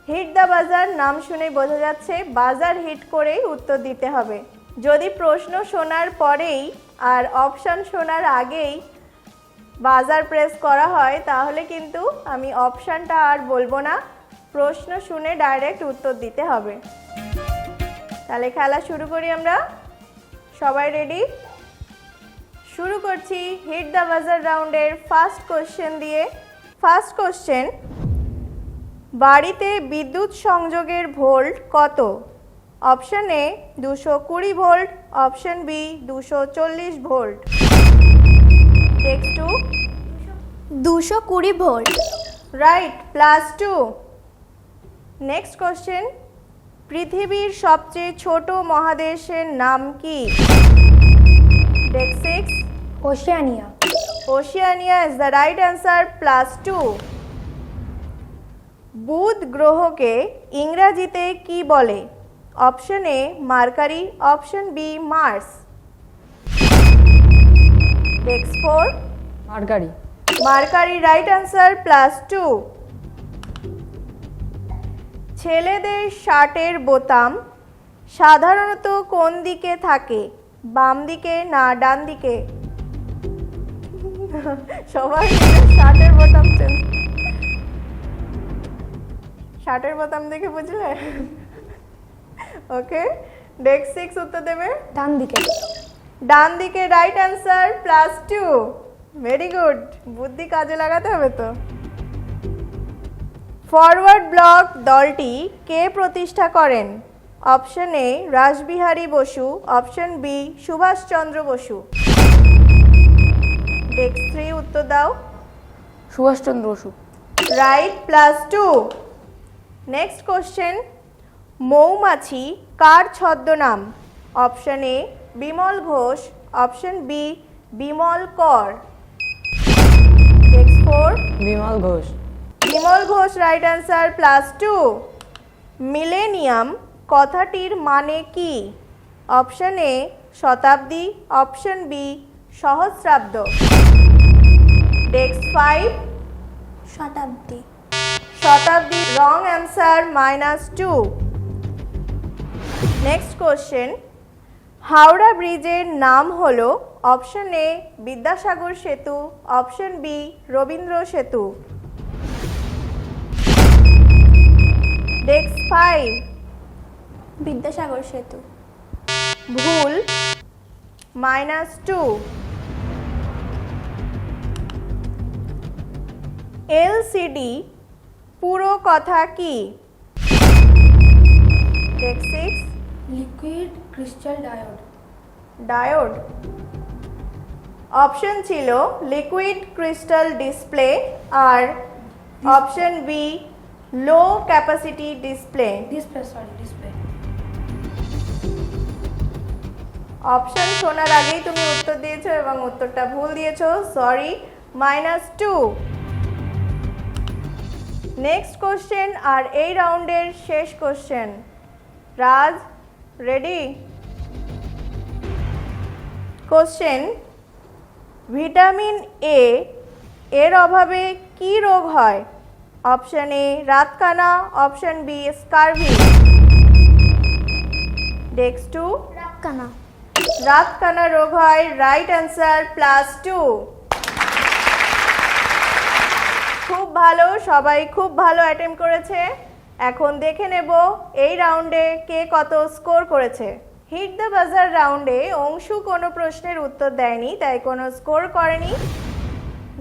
হিট দ্য বাজার নাম শুনে বোঝা যাচ্ছে বাজার হিট করেই উত্তর দিতে হবে। যদি প্রশ্ন শোনার পরেই আর অপশন শোনার আগেই বাজার প্রেস করা হয় তাহলে কিন্তু আমি অপশনটা আর বলবো না, প্রশ্ন শুনে ডাইরেক্ট উত্তর দিতে হবে। তাহলে খেলা শুরু করি আমরা। সবাই রেডি? শুরু করছি হিট দ্য বাজার রাউন্ডের ফার্স্ট কোশ্চেন দিয়ে। ফার্স্ট কোশ্চেন, বাড়িতে বিদ্যুৎ সংযোগের ভোল্ট কত? Option A 220 volt, option B 240 volt. Text 2 220 volt. Right, +2। Next question, পৃথিবীর সবচেয়ে ছোট মহাদেশের নাম কি? Text 6 Oceania. Oceania is the right answer, +2। বুধ গ্রহকে ইংরাজিতে কি বলে? Option A Mercury, option B Mars. Text 4 Mercury. Mercury right answer, +2। ছেলেদের শার্টের বোতাম সাধারণত কোন দিকে থাকে? বাম দিকে না ডান দিকে? সবাই শার্টের বোতাম শার্টের বোতাম দেখে বুঝলে? ওকে, টেক্সট 6 উত্তর দেবে। ডান দিকে। ডান দিকে রাইট অ্যান্সার, +2। ভেরি গুড, বুদ্ধি কাজে লাগাতে হবে তো। ফরওয়ার্ড ব্লক দলটি কে প্রতিষ্ঠা করেন? Option A Rashbehari Bose, option B Subhashchandra Bose. Text 3 উত্তর দাও। Subhashchandra Bose. Right, +2। Next question, মৌমাছি কার ছদ্মনাম? Option A Bimal Ghosh, option B Bimal Kar. Text 4 Bimal Ghosh. Bimal Ghosh right answer, +2। Millennium কথাটির মানে কি? Option A Shatabdi, option B সহস্রাব্দ। Text 5 Shatabdi. Shatabdi wrong answer, -2। Next question, Howrah ব্রিজের নাম হলো? অপশন এ বিদ্যাসাগর সেতু, অপশন বি রবীন্দ্র সেতু। টেক্সট 5 বিদ্যাসাগর সেতু। ভুল, -2। এলসিডি পুরো কথা কি? Text 6 liquid crystal diode. Diode. Option ছিল লিকুইড ক্রিস্টাল ডিসপ্লে আর অপশন বি লো ক্যাপাসিটি ডিসপ্লে। ডিসপ্লে। অপশন শোনার আগেই তুমি উত্তর দিয়েছো এবং উত্তরটা ভুল দিয়েছো, সরি, -2। নেক্সট কোশ্চেন আর এই রাউন্ডের শেষ question. Raj, ready? Question, vitamin A এর অভাবে কি রোগ হয়? অপশন এ রাতকানা, অপশন বি স্কারভি। টেক্সট 2 রাতকানা। রাতকানা রোগ হয়, রাইট অ্যান্সার, +2। খুব ভালো, সবাই খুব ভালো অ্যাটেম্প করেছে। এখন দেখে নেব এই রাউন্ডে কে কত স্কোর করেছে। হিট দ্য বাজার রাউন্ডে অংশু কোনো প্রশ্নের উত্তর দেয়নি, তাই কোনো স্কোর করেনি।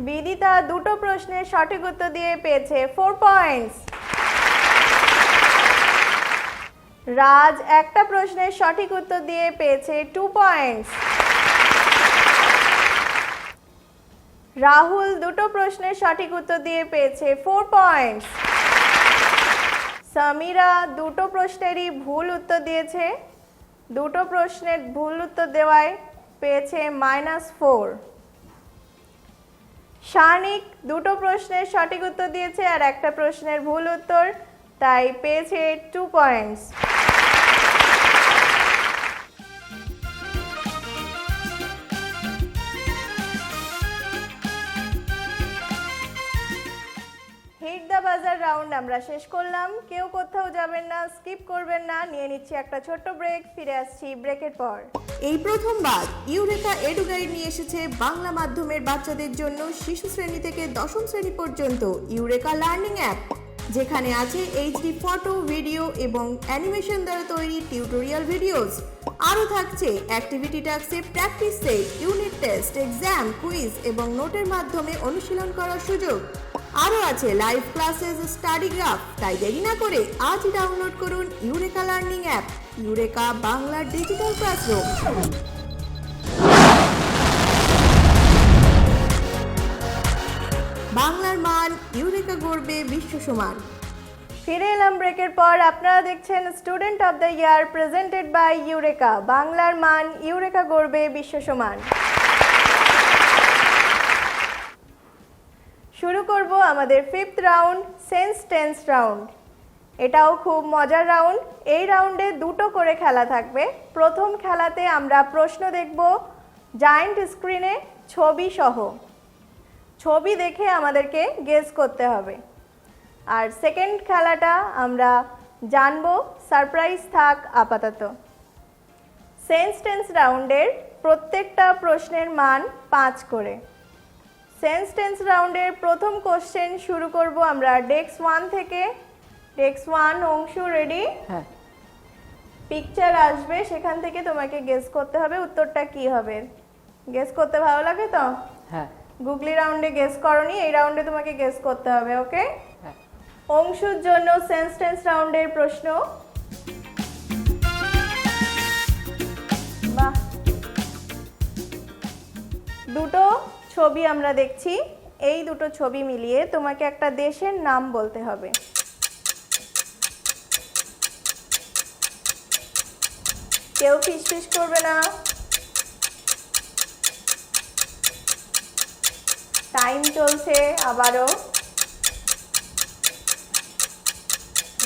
বিদিতা দুটো প্রশ্নের সঠিক উত্তর দিয়ে পেয়েছে 4 পয়েন্টস। রাজ একটা প্রশ্নের সঠিক উত্তর দিয়ে পেয়েছে 2 পয়েন্টস। রাহুল দুটো প্রশ্নের সঠিক উত্তর দিয়ে পেয়েছে 4 পয়েন্টস। সামিরা দুটো প্রশ্নেরই ভুল উত্তর দিয়েছে, দুটো প্রশ্নের ভুল উত্তর দেওয়ায় পেয়েছে -4। শানিক দুটো প্রশ্নের সঠিক উত্তর দিয়েছে আর একটা প্রশ্নের ভুল উত্তর, তাই পেয়েছে 2 পয়েন্টস। হিট দ্য বাজার রাউন্ড আমরা শেষ করলাম। কেউ কোথাও যাবেন না, স্কিপ করবেন না, নিয়ে নিচ্ছি একটা ছোট্ট ব্রেক, ফিরে আসছি ব্রেকের পর। এই প্রথমবার ইউরেকা এডু গাইড নিয়ে এসেছে বাংলা মাধ্যমের বাচ্চাদের জন্য শিশু শ্রেণী থেকে দশম শ্রেণী পর্যন্ত ইউরেকা লার্নিং অ্যাপ, যেখানে আছে এইচডি ফটো, ভিডিও এবং অ্যানিমেশন দ্বারা তৈরি টিউটোরিয়াল ভিডিওস। আরও থাকছে অ্যাক্টিভিটি টাস্কে practice set, unit test, exam, quiz এবং নোটের মাধ্যমে অনুশীলন করার সুযোগ। আরও আছে লাইভ ক্লাসেস, স্টাডি গ্রাফ। তাই দেরি না করে আজই ডাউনলোড করুন ইউরেকা লার্নিং অ্যাপ, ইউরেকা বাংলার ডিজিটাল ক্লাসরুম। বাংলার মান, ইউরেকা গড়বে বিশ্ব সমান। ফিরে এলাম ব্রেকের পর। আপনারা দেখছেন student of the year presented by Eureka. বাংলার মান, ইউরেকা গড়বে বিশ্ব সমান। শুরু করব আমাদের fifth round, sense tense round. এটাও খুব মজার রাউন্ড। এই রাউন্ডে দুটো করে খেলা থাকবে। প্রথম খেলাতে আমরা প্রশ্ন দেখব জায়ান্ট স্ক্রিনে ছবি সহ। ছবি দেখে আমাদেরকে গেস করতে হবে। আর সেকেন্ড খেলাটা আমরা জানবো, সারপ্রাইজ থাক আপাতত। সেন্স টেন্স রাউন্ডের প্রত্যেকটা প্রশ্নের মান 5 করে। সেন্স টেন্স রাউন্ডের প্রথম কোশ্চেন শুরু করব আমরা ডেস্ক 1 থেকে। Desk 1, Anshu ready? হ্যাঁ। পিকচার আসবে, সেখান থেকে তোমাকে গেস করতে হবে উত্তরটা কি হবে। গেস করতে ভালো লাগে তো? হ্যাঁ। গুগলি রাউন্ডে গেস করনি, এই রাউন্ডে তোমাকে গেস করতে হবে, ওকে? হ্যাঁ। অংশুর জন্য সেন্স টেন্স রাউন্ডের প্রশ্ন। বাহ, দুটো ছবি আমরা দেখছি। এই দুটো ছবি মিলিয়ে তোমাকে একটা দেশের নাম বলতে হবে। কেউ ফিসফিস করবে না। টাইম চলছে আবারও।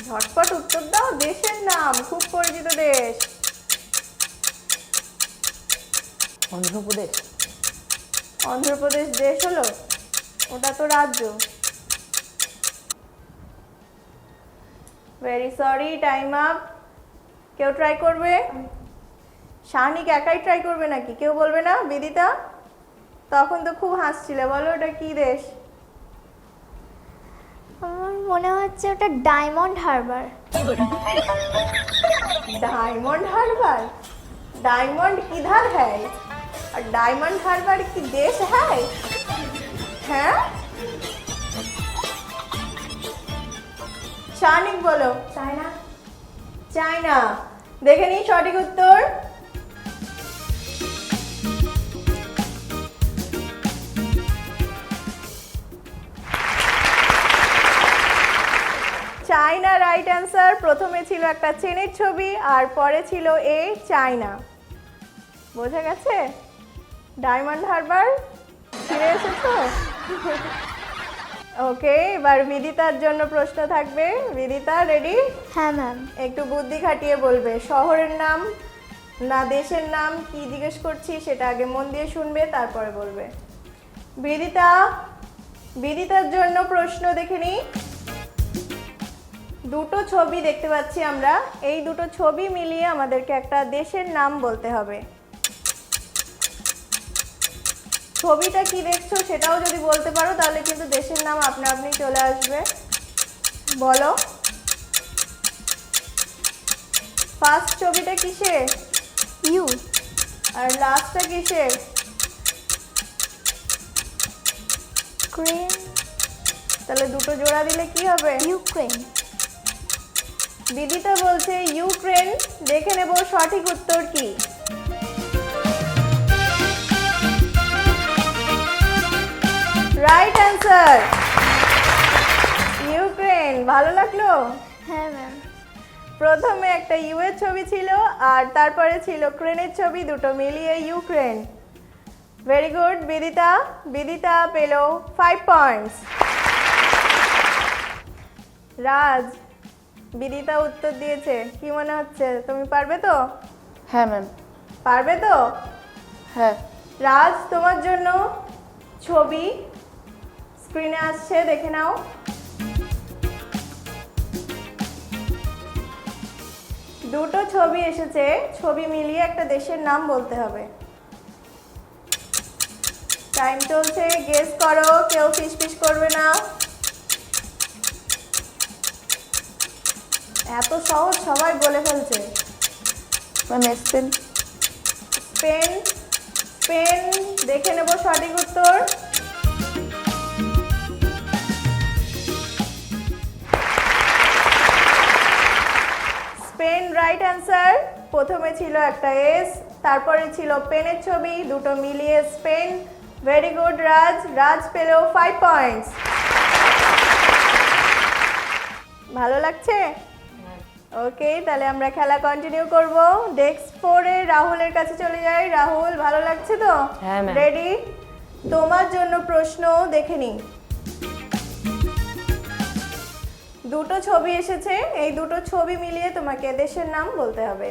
ঝটপট উত্তর দাও। দেশের নাম, খুব পরিচিত দেশ। অন্ধ্রপ্রদেশ। অন্ধ্রপ্রদেশ দেশ হলো? ওটা তো রাজ্য। Very sorry, time up. কেউ ট্রাই করবে? শাহনিক একাই ট্রাই করবে নাকি? কেউ বলবে না? বিদিতা, তখন তো খুব হাসছিলে, বলো ওটা কি দেশ? আমার মনে হচ্ছে ওটা ডায়মন্ড হারবার। डायमंड हार्बर? डायमंड किधर है और डायमंड हार्बर की देश है? हैं? शानिक बोलो। चाइना। चाइना। देखे नहीं सঠিক উত্তর। China right answer. প্রথমে ছিল একটা চেনের ছবি আর পরে ছিল এ চায়না। বোঝা গেছে? ডায়মন্ড হারবার ফিরে এসেছো? ওকে, এবার বিদিতার জন্য প্রশ্ন থাকবে। বিদিতা রেডি? হ্যাঁ ম্যাম। একটু বুদ্ধি খাটিয়ে বলবে। শহরের নাম না দেশের নাম, কি জিজ্ঞেস করছি সেটা আগে মন দিয়ে শুনবে, তারপরে বলবে। বিদিতা, বিদিতার জন্য প্রশ্ন দেখে নিই। দুটো ছবি দেখতে পাচ্ছি আমরা। এই দুটো ছবি মিলিয়ে আমাদেরকে একটা দেশের নাম বলতে হবে। ছবিটা কি দেখছো সেটাও যদি বলতে পারো তাহলে কিন্তু দেশের নাম আপনা আপনি চলে আসবে। বলো। ফার্স্ট ছবিটা কিসের? ইউ। আর লাস্টটা কিসের? ক্রেন। তাহলে দুটো জোড়া দিলে কি হবে? ইউক্রেন। বিদিতা বলছে ইউক্রেন। দেখে নেব সঠিক উত্তর কি। Right answer, Ukraine. ভালো লাগলো? হ্যাঁ ম্যাম। প্রথমে একটা ইউ এর ছবি ছিল আর তারপরে ছিল ক্রেনের ছবি, দুটো মিলিয়ে Ukraine. Very good Bidita. Bidita পেল 5 পয়েন্টস। রাজ, বিদিতা উত্তর দিয়েছে, কি মনে হচ্ছে? তুমি পারবে তো? হ্যাঁ ম্যাম। পারবে তো? হ্যাঁ। রাজ, তোমার জন্য ছবি স্ক্রিনে আসছে, দেখে নাও। দুটো ছবি এসেছে, ছবি মিলিয়ে একটা দেশের নাম বলতে হবে। টাইম চলছে, গেস করো, কেউ ফিসফিস করবে না। এত সহজ সবাই বলে ফেলছে। Ma'am Spain. স্পেন। স্পেন, দেখে নেব সঠিক উত্তর। Right answer. প্রথমে ছিল একটা এস, তারপরে ছিল পেনের ছবি, দুটো মিলিয়ে স্পেন। ভেরি গুড রাজ, রাজ পেল 5 পয়েন্টস। ভালো লাগছে? ওকে, তাহলে আমরা খেলা কন্টিনিউ করব। ডেস্ক 4 এ রাহুলের কাছে চলে যাই। রাহুল, ভালো লাগছে তো? হ্যাঁ, ম্যাম। রেডি? তোমার জন্য প্রশ্ন দেখে নিই। দুটো ছবি এসেছে, এই দুটো ছবি মিলিয়ে তোমাকে দেশের নাম বলতে হবে।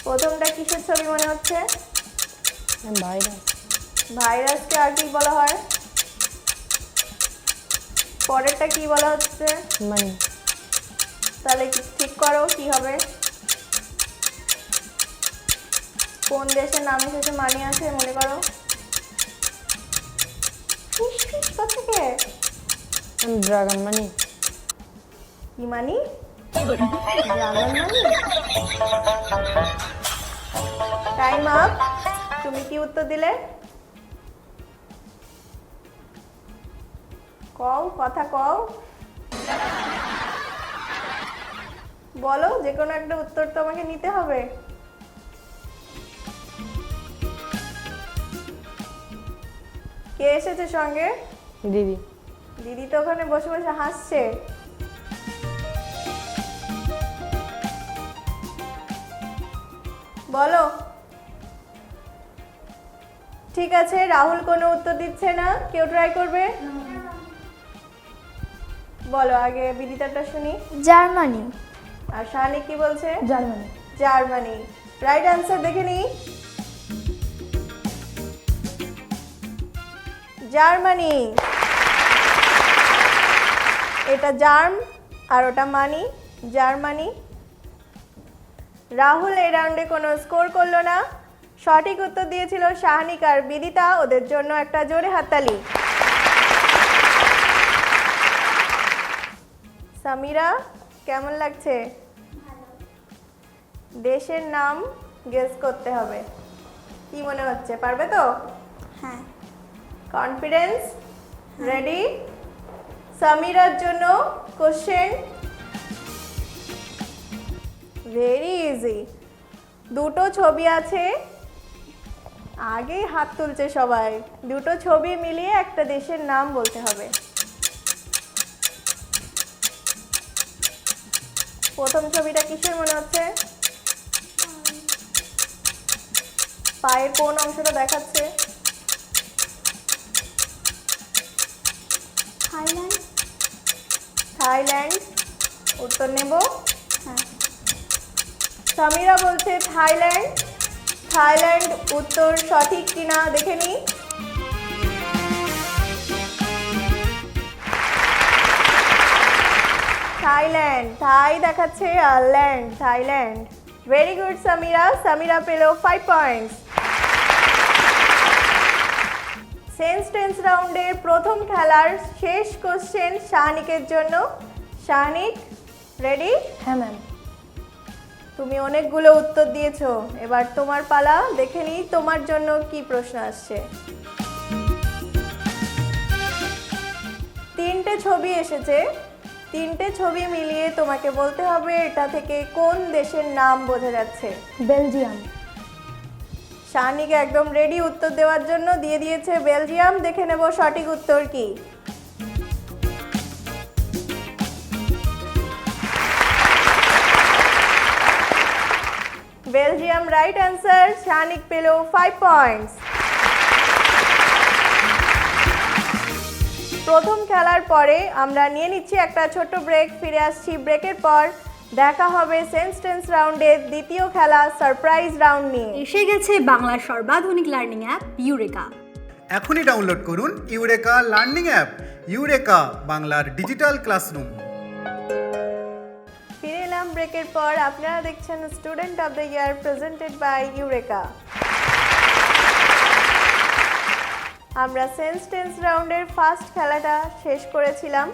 প্রথমটা কিসের ছবি মনে হচ্ছে? ভাইরাস। ভাইরাসকে আর কি বলা হয়? পরেরটা কি বলা হচ্ছে? মানি। তাহলে ঠিক করো কি হবে। কোন দেশের নাম এসেছে মানি আছে মনে করো। ফিস ফিস কোথেকে? Dragon money. কি money? Dragon money? Time up. তুমি কি উত্তর দিলে? কও, কথা কও, বলো। যে কোনো একটা উত্তর তো আমাকে নিতে হবে। কে এসেছে সঙ্গে? দিদি। দিদি তো ওখানে বসে বসে হাসছে। বলো। ঠিক আছে, রাহুল কোনো উত্তর দিচ্ছে না। কেউ ট্রাই করবে? বলো, আগে বিদিতাটা শুনি। জার্মানি। আর শাহানি কি বলছে? জার্মানি। জার্মানি। রাইট অ্যান্সার দেখে নিই। জার্মানি। এটা জার্ম আর ওটা মানি, জার্মানি। রাহুল এই রাউন্ডে কোনো স্কোর করলো না। সঠিক উত্তর দিয়েছিল শাহানিক আর বিদিতা। ওদের জন্য একটা জোরে হাততালি। সামিরা, কেমন লাগছে? দেশের নাম গেস করতে হবে। কি মনে হচ্ছে, পারবে তো? হ্যাঁ। কনফিডেন্স? রেডি? সামিরার জন্য কোশ্চেন ভেরি ইজি। দুটো ছবি আছে, আগেই হাত তুলছে সবাই। দুটো ছবি মিলিয়ে একটা দেশের নাম বলতে হবে। প্রথম ছবিটা কিসের মনে হচ্ছে? পায়ের কোন অংশটা দেখাচ্ছে? থাইল্যান্ড। থাইল্যান্ড। উত্তর নেব? হ্যাঁ। সামিরা বলছে থাইল্যান্ড। থাইল্যান্ড উত্তর সঠিক কিনা দেখে নিই। থাইল্যান্ড, থাই দেখাচ্ছে আর land, Thailand. Very good Samira. Samira পেল 5 পয়েন্টস। সেন্স টেন্স রাউন্ডের প্রথম খেলার শেষ কোশ্চেন শাহানিকের জন্য। শাহানিক, রেডি? হ্যাঁ ম্যাম। তুমি অনেকগুলো উত্তর দিয়েছো, এবার তোমার পালা। দেখে নিই তোমার জন্য কি প্রশ্ন আসছে। তিনটে ছবি এসেছে, তিনটে ছবি মিলিয়ে তোমাকে বলতে হবে এটা থেকে কোন দেশের নাম বোঝা যাচ্ছে। বেলজিয়াম। শাহানিকে একদম রেডি উত্তর দেওয়ার জন্য, দিয়ে দিয়েছে বেলজিয়াম। দেখে নেব সঠিক উত্তর কি। Belgium right answer. শাহানিক পেল 5 পয়েন্টস। প্রথম খেলার পরে আমরা নিয়ে নিচ্ছি একটা ছোট্ট ব্রেক। ফিরে আসছি ব্রেকের পর। দেখা হবে সেন্স টেন্স রাউন্ডের দ্বিতীয় খেলা সারপ্রাইজ রাউন্ড নিয়ে। এসে গেছে বাংলার সর্বাধুনিক লার্নিং অ্যাপ ইউরেকা। এখনই ডাউনলোড করুন ইউরেকা লার্নিং অ্যাপ। ইউরেকা, বাংলার ডিজিটাল ক্লাসরুম। ফিরে এলাম ব্রেকের পর। আপনারা দেখছেন student of the year presented by Eureka. আমরা সেন্স টেন্স রাউন্ডের ফার্স্ট খেলাটা শেষ করেছিলাম।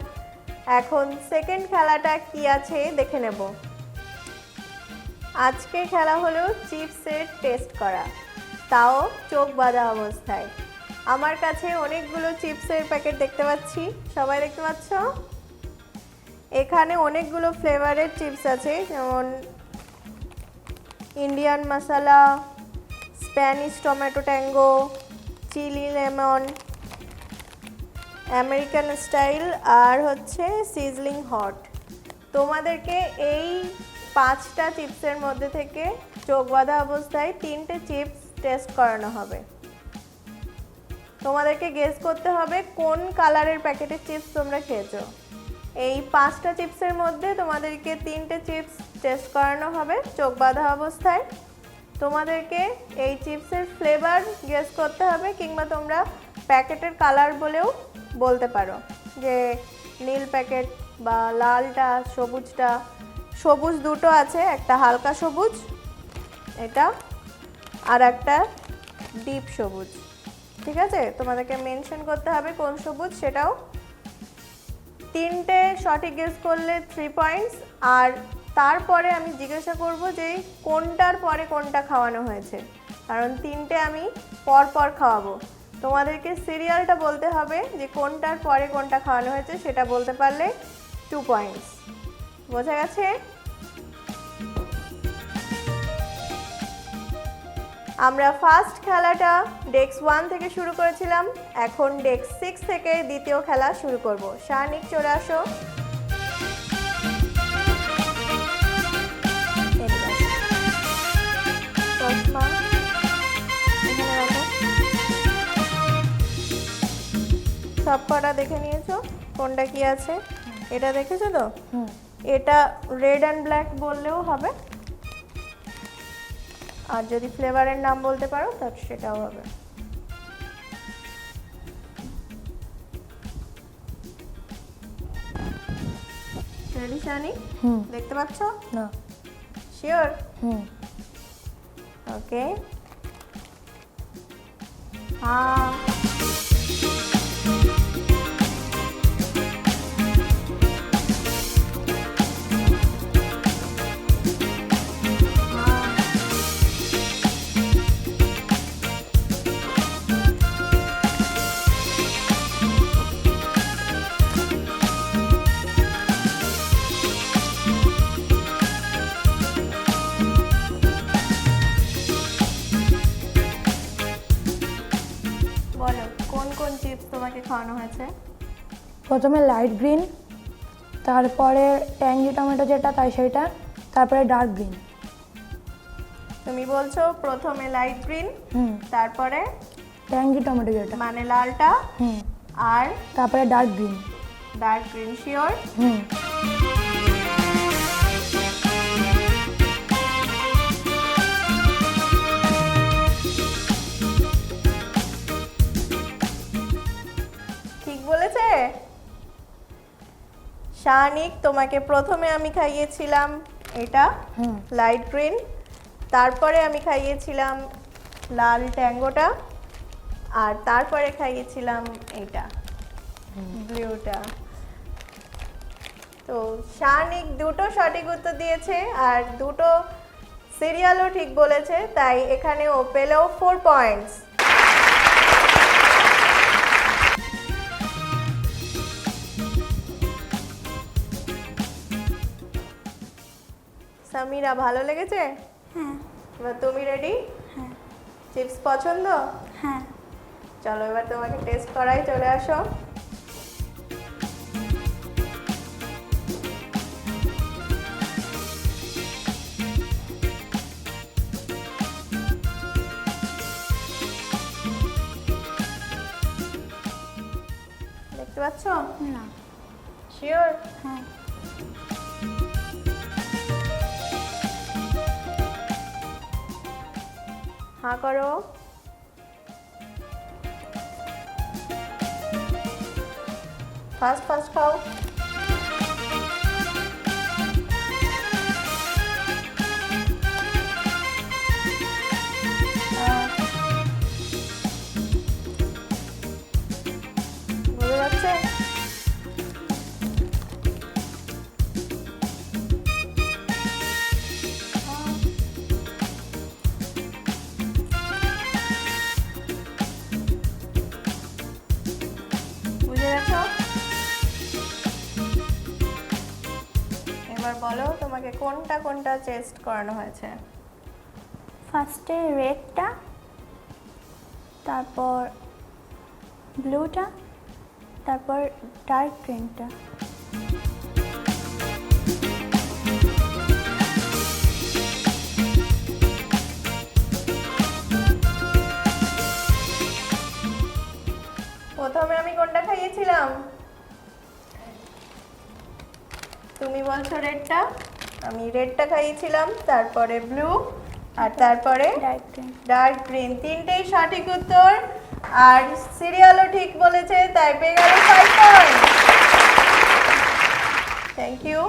এখন সেকেন্ড খেলাটা কি আছে দেখে নেব। আজকের খেলা হলো চিপসের টেস্ট করা, তাও চোখ বাঁধা অবস্থায়। আমার কাছে অনেকগুলো চিপসের প্যাকেট দেখতে পাচ্ছি, সবাই দেখতে পাচ্ছ? এখানে অনেকগুলো ফ্লেভারের চিপস আছে, যেমন Indian masala, Spanish tomato tango, chilli lemon, American style আর হচ্ছে সিজলিং হট। তোমাদেরকে এই 5টা চিপসের মধ্যে থেকে চোখ বাঁধা অবস্থায় 3টে চিপস টেস্ট করানো হবে। তোমাদেরকে গেস করতে হবে কোন কালারের প্যাকেটের চিপস তোমরা খেয়েছো। এই 5টা চিপসের মধ্যে তোমাদেরকে 3টে চিপস টেস্ট করানো হবে চোখ বাঁধা অবস্থায়। তোমাদেরকে এই চিপসের ফ্লেভার গেস করতে হবে, কিংবা তোমরা প্যাকেটের কালার বলেও বলতে পারো, যে নীল প্যাকেট বা লালটা, সবুজটা। সবুজ দুটো আছে, একটা হালকা সবুজ এটা, আর একটা ডিপ সবুজ। ঠিক আছে, তোমাদেরকে মেনশন করতে হবে কোন সবুজ সেটাও। 3টে সঠিক গেস করলে 3 পয়েন্টস, আর তারপরে আমি জিজ্ঞাসা করব যে কোনটার পরে কোনটা খাওয়ানো হয়েছে, কারণ 3টে আমি পর পর খাওয়াবো। তোমাদেরকে সিরিয়ালটা বলতে হবে, যে কোনটার পরে কোনটা খাওয়ানো হয়েছে সেটা বলতে পারলে 2 পয়েন্টস। বোঝা গেছে? আমরা ফার্স্ট খেলাটা ডেস্ক 1 থেকে শুরু করেছিলাম, এখন ডেস্ক 6 থেকে দ্বিতীয় খেলা শুরু করব। শানিক চলে আসো। চশমা এখানে রাখো। সব কটা দেখে নিয়েছো কোনটা কি আছে? এটা দেখেছো তো? এটা রেড অ্যান্ড ব্ল্যাক বললেও হবে, আর যদি ফ্লেভারের নাম বলতে পারো তাহলে সেটাও হবে। রেডি শানি? দেখতে পাচ্ছ না। শিওর? ওকে। হ্যাঁ, বলো কোন কোন চিপস তোমাকে খাওয়ানো হয়েছে? প্রথমে লাইট গ্রিন, তারপরে ট্যাঙ্গি টমেটো যেটা তাই সেইটা, তারপরে ডার্ক গ্রিন। তুমি বলছো প্রথমে লাইট গ্রিন, তারপরে ট্যাঙ্গি টমেটো যেটা, মানে লালটা, আর তারপরে dark green. Dark green. Sure? ঠিক বলেছে শানিক। তোমাকে প্রথমে আমি খাইয়েছিলাম এটা লাইট গ্রিন, তারপরে আমি খাইয়েছিলাম লাল ট্যাঙ্গোটা, আর তারপরে খাইয়েছিলাম এটা ব্লুটা। তো শানিক দুটো সঠিক উত্তর দিয়েছে আর দুটো সিরিয়ালও ঠিক বলেছে, তাই এখানে ও পেল 4 পয়েন্টস। সামিরা, ভালো লেগেছে? হ্যাঁ। এবার তুমি রেডি? হ্যাঁ। চিপস পছন্দ? হ্যাঁ। চলো এবার তোমাকে টেস্ট করাই, চলে আসো। দেখতে পাচ্ছ? না। শিওর? হ্যাঁ। हाँ करो। फास्ट फास्ट खाओ। বুঝে যাচ্ছে? বুঝে গেছো? বলো তোমাকে কোনটা কোনটা টেস্ট করানো হয়েছে? ফার্স্টে রেডটা, তারপর ব্লুটা, তারপর ডার্ক গ্রিনটা। প্রথমে আমি কোনটা খাইয়েছিলাম? তুমি বলছো রেডটা, আমি রেডটা খাইয়েছিলাম, তারপরে ব্লু, আর তারপরে ডার্ক গ্রিন। Dark green. তিনটেই সঠিক উত্তর, আর সিরিয়ালও ঠিক বলেছে, তাই পেয়ে গেল 5 point. Thank you.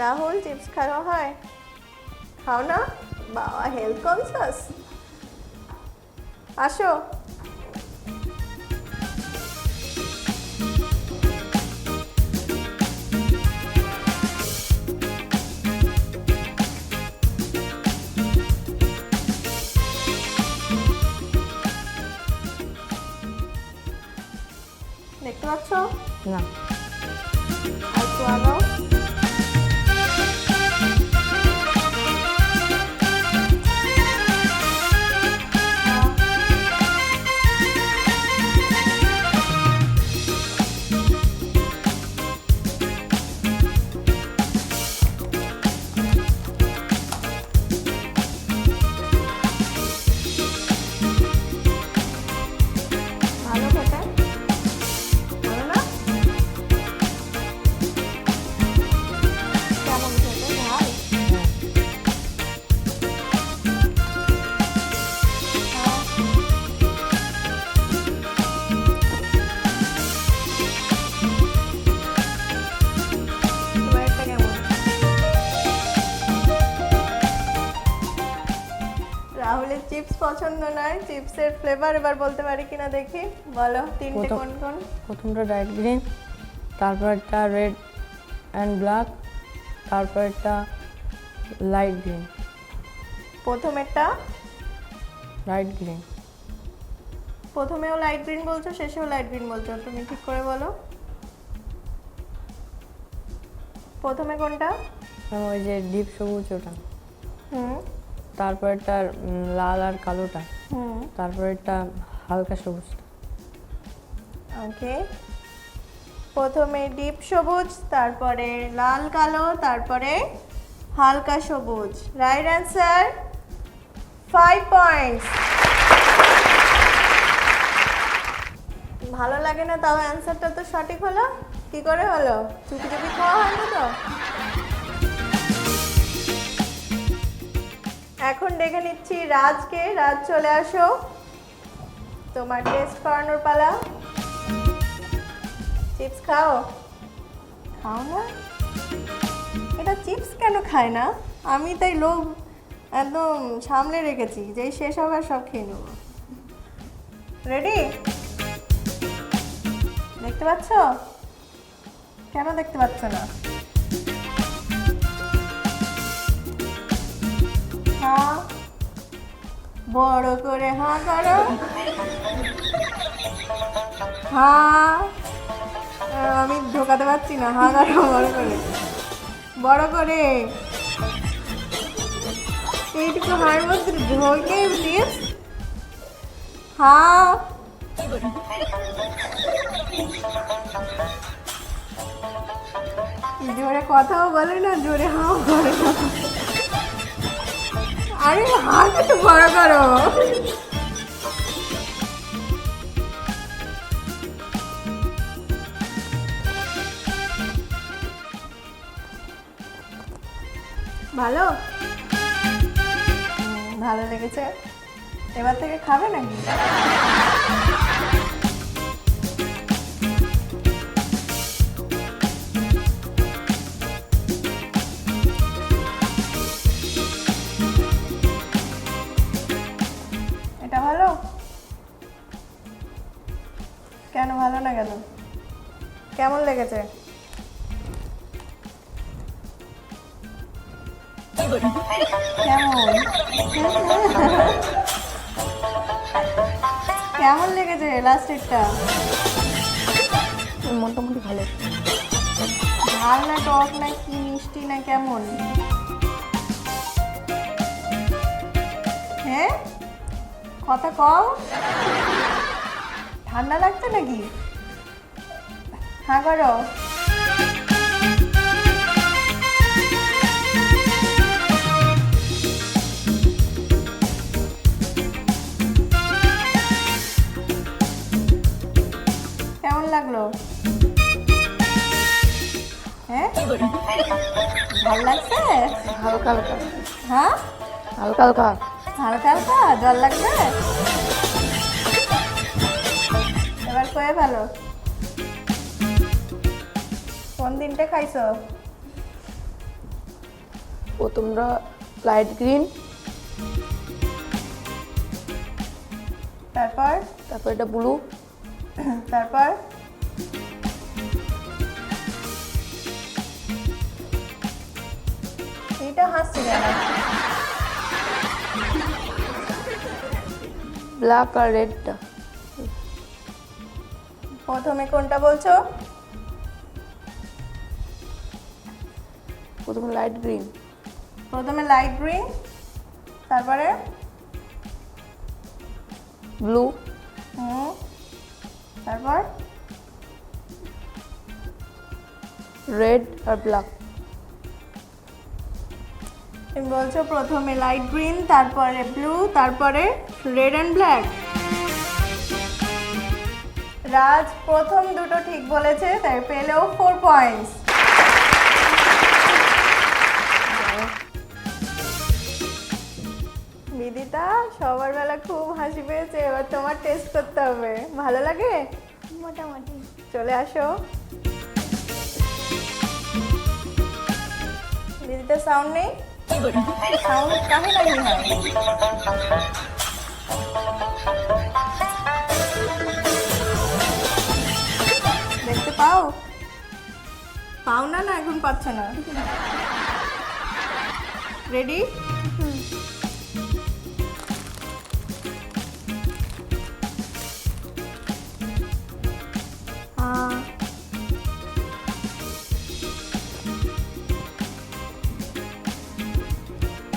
Rahul, chips খাওয়া হয়? খাও না? বাবা হেলথ কনসাস। আসো। দেখতে পাচ্ছ? না। আর একটু আগাও। ভালো খেতে? ভালো না? কেমন খেতে? ঝাল? তোমার একটা কেমন? রাহুলের চিপস পছন্দ নয়, চিপসের ফ্লেভার এবার বলতে পারি কিনা দেখি। বলো তিনটে প্রথম- কোন কোন? প্রথমটা ডার্ক গ্রিন, তারপরটা রেড অ্যান্ড ব্ল্যাক, তারপরটা লাইট গ্রিন। প্রথমেরটা? Light green. প্রথমেও লাইট গ্রিন বলছো, শেষেও লাইট গ্রিন বলছো, তুমি ঠিক করে বলো। প্রথমে কোনটা? ওই যে ডিপ সবুজ ওটা, হুম তারপরটা লাল আর কালোটা, হুম তারপরটা হালকা সবুজটা। ওকে, প্রথমে ডিপ সবুজ, তারপরে লাল কালো, তারপরে হালকা সবুজ। Right answer, 5 points. ভালো লাগে না, তাও অ্যান্সারটা তো সঠিক হলো। কি করে হলো? চুপি চুপি খাওয়া হয় না তো? এখন ডেকে নিচ্ছি রাজকে। রাজ চলে আসো, তোমার টেস্ট করানোর পালা। চিপস খাও? খাও না? এটা চিপস কেন খায় না? আমি তাই লোভ একদম সামলে রেখেছি, যেই শেষ হবে আর সব খেয়ে নেবো। রেডি? দেখতে পাচ্ছ? কেন দেখতে পাচ্ছ না? হ্যাঁ, বড় করে হাঁ করো। হ্যাঁ, আমি ঢোকাতে পারছি না। হাঁ করো বড় করে, বড় করে। এইটুকু হাড়ের মধ্যে ঢোকে চিপস। হ্যাঁ, জোরে কথাও বলে না, জোরে হাও করে না। আরে হাত একটু বড় করো। ভালো? ভালো লেগেছে? এবার থেকে খাবে নাকি? এটা ভালো? কেন ভালো না কেন? কেমন লেগেছে? কেমন? কেমন লেগেছে লাস্টেরটা? মোটামুটি ভালো। ঝাল না টক না কি মিষ্টি না কেমন? হ্যাঁ, কথা কও। ঠান্ডা লাগছে নাকি? হ্যাঁ করো। কেমন লাগলো? হ্যাঁ, ভাল লাগছে? হালকা হালকা, হ্যাঁ, হালকা হালকা। হালকা হালকা জল লাগবে। এবার কয়ে ভালো, কোন দিনটা খাইছো? প্রথমটা লাইট গ্রিন, তারপর তারপর এটা ব্লু, তারপর এইটা হাসছে কেন? ব্ল্যাক আর রেডটা। প্রথমে কোনটা বলছো? প্রথমে লাইট গ্রিন, প্রথমে লাইট গ্রিন, তারপরে ব্লু, তারপর রেড আর ব্ল্যাক। তুমি বলছো প্রথমে লাইট গ্রিন, তারপরে ব্লু, তারপরে রেড অ্যান্ড ব্ল্যাক। রাজ প্রথম দুটো ঠিক বলেছে, তাই পেলেও 4 পয়েন্টস। বিদিতা, সবার বেলা খুব হাসি পেয়েছে, এবার তোমার টেস্ট করতে হবে। ভালো লাগে? মোটামুটি। চলে আসো। বিদিতা সাউন্ড নেই? সাউন্ড কাহে नहीं है? দেখতে পাও? পাও না, না এখন পাচ্ছ না। রেডি?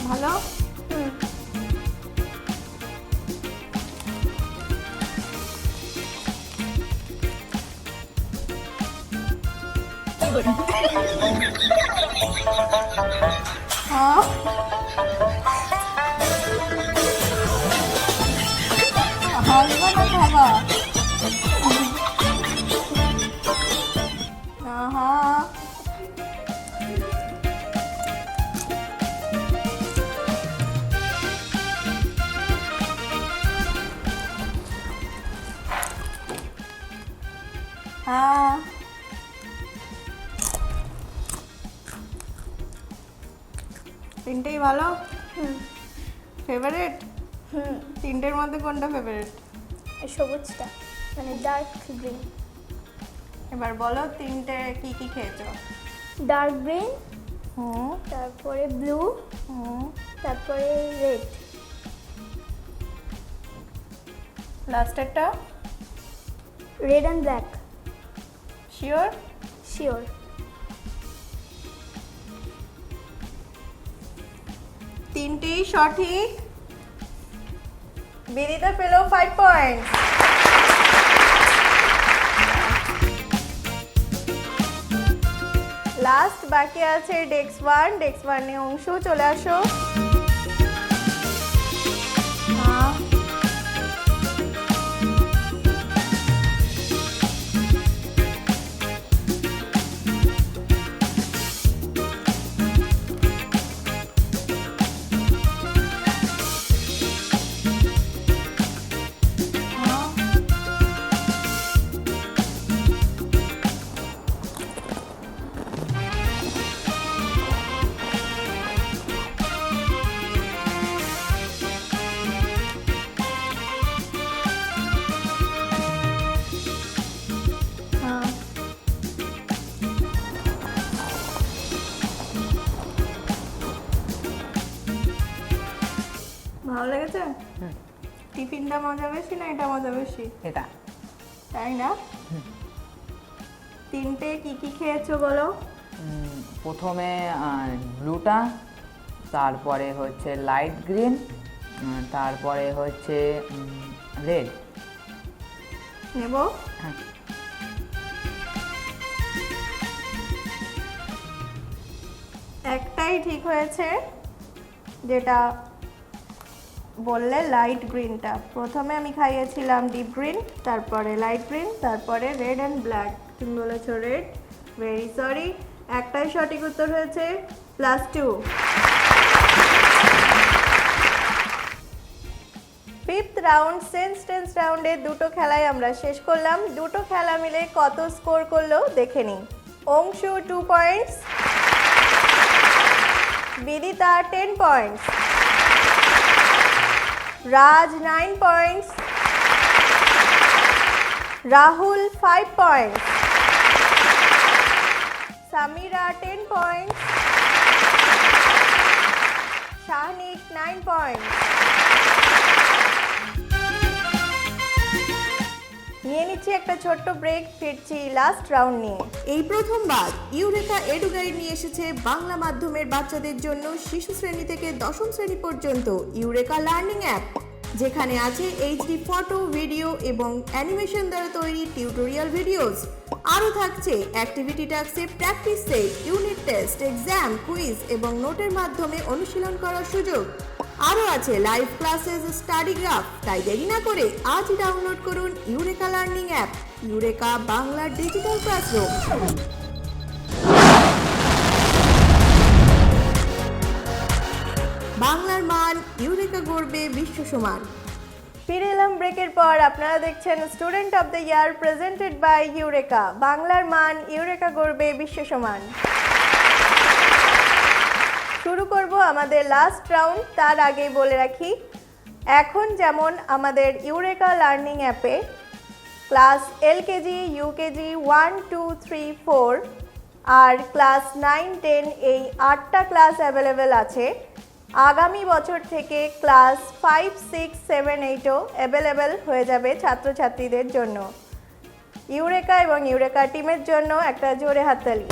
ভালো? হ্যাঁ, হাসবা না খাবা? আহা, হ্যাঁ, তিনটেই ভালো। ফেভারিট? তিনটের মধ্যে কোনটা ফেভারিট? এই সবুজটা মানে ডার্ক গ্রিন। এবার বলো তিনটে কি কি খেয়েছো? ডার্ক গ্রিন, হুম, তারপরে ব্লু, হুম, তারপরে রেড, লাস্টেরটা? Red and black. Sure? Sure. তিনটেই সঠিক। বিদিতা পেল 5 পয়েন্ট। লাস্ট বাকি আছে ডেস্ক 1। ডেস্ক 1 এ অংশ, চলে আসো। হ্যাঁ, ভালো লেগেছে? টিফিনটা মজা বেশি না এটা মজা বেশি? এটা তাই না? তিনটে কি কি খেয়েছো বলো? প্রথমে ব্লুটা, তারপরে হচ্ছে লাইট গ্রিন, তারপরে হচ্ছে রেড। নেব? হ্যাঁ। একটাই ঠিক হয়েছে, যেটা বললে লাইট গ্রিনটা। প্রথমে আমি খাইয়েছিলাম ডিপ গ্রিন, তারপরে লাইট গ্রিন, তারপরে রেড অ্যান্ড ব্ল্যাক। তুমি বলেছো রেড, ভেরি সরি। একটাই সঠিক উত্তর হয়েছে, +2। ফিফথ রাউন্ড সেন্স টেন্স রাউন্ডে দুটো খেলাই আমরা শেষ করলাম। দুটো খেলা মিলে কত স্কোর করলো দেখে নিই। Anshu 2 points, Bidita 10 points, Raj 9 points, Rahul 5 points, Samira 10 points, Shahnik 9 points. নিয়ে নিচ্ছি একটা ছোট্ট ব্রেক, ফিরছি লাস্ট রাউন্ড নিয়ে। এই প্রথমবার ইউরেকা এডুগাইড নিয়ে এসেছে বাংলা মাধ্যমের বাচ্চাদের জন্য শিশু শ্রেণী থেকে দশম শ্রেণী পর্যন্ত ইউরেকা লার্নিং অ্যাপ, যেখানে আছে এইচডি ফটো, ভিডিও এবং অ্যানিমেশন দ্বারা তৈরি টিউটোরিয়াল ভিডিওস। আরও থাকছে অ্যাক্টিভিটি টাস্কে practice set, unit test, exam, quiz এবং নোটের মাধ্যমে অনুশীলন করার সুযোগ। আরও আছে লাইভ ক্লাসেস, স্টাডি গ্রাফ। তাই দেরি না করে আজই ডাউনলোড করুন ইউরেকা লার্নিং অ্যাপ, ইউরেকা বাংলার ডিজিটাল ক্লাসরুম। বাংলার মান, ইউরেকা গড়বে বিশ্ব সমান। ফিরে এলাম ব্রেকের পর। আপনারা দেখছেন student of the year presented by Eureka. বাংলার মান, ইউরেকা গড়বে বিশ্ব সমান। শুরু করব আমাদের লাস্ট রাউন্ড। তার আগেই বলে রাখি, এখন যেমন আমাদের ইউরেকা লার্নিং অ্যাপে ক্লাস এলকেজি, ইউকেজি 1, 2, 3, 4 আর ক্লাস 9, 10 এই 8টা ক্লাস অ্যাভেলেবেল আছে। আগামী বছর থেকে ক্লাস 5, 6, 7, 8ও অ্যাভেলেবেল হয়ে যাবে ছাত্রছাত্রীদের জন্য। ইউরেকা এবং ইউরেকা টিমের জন্য একটা জোরে হাততালি।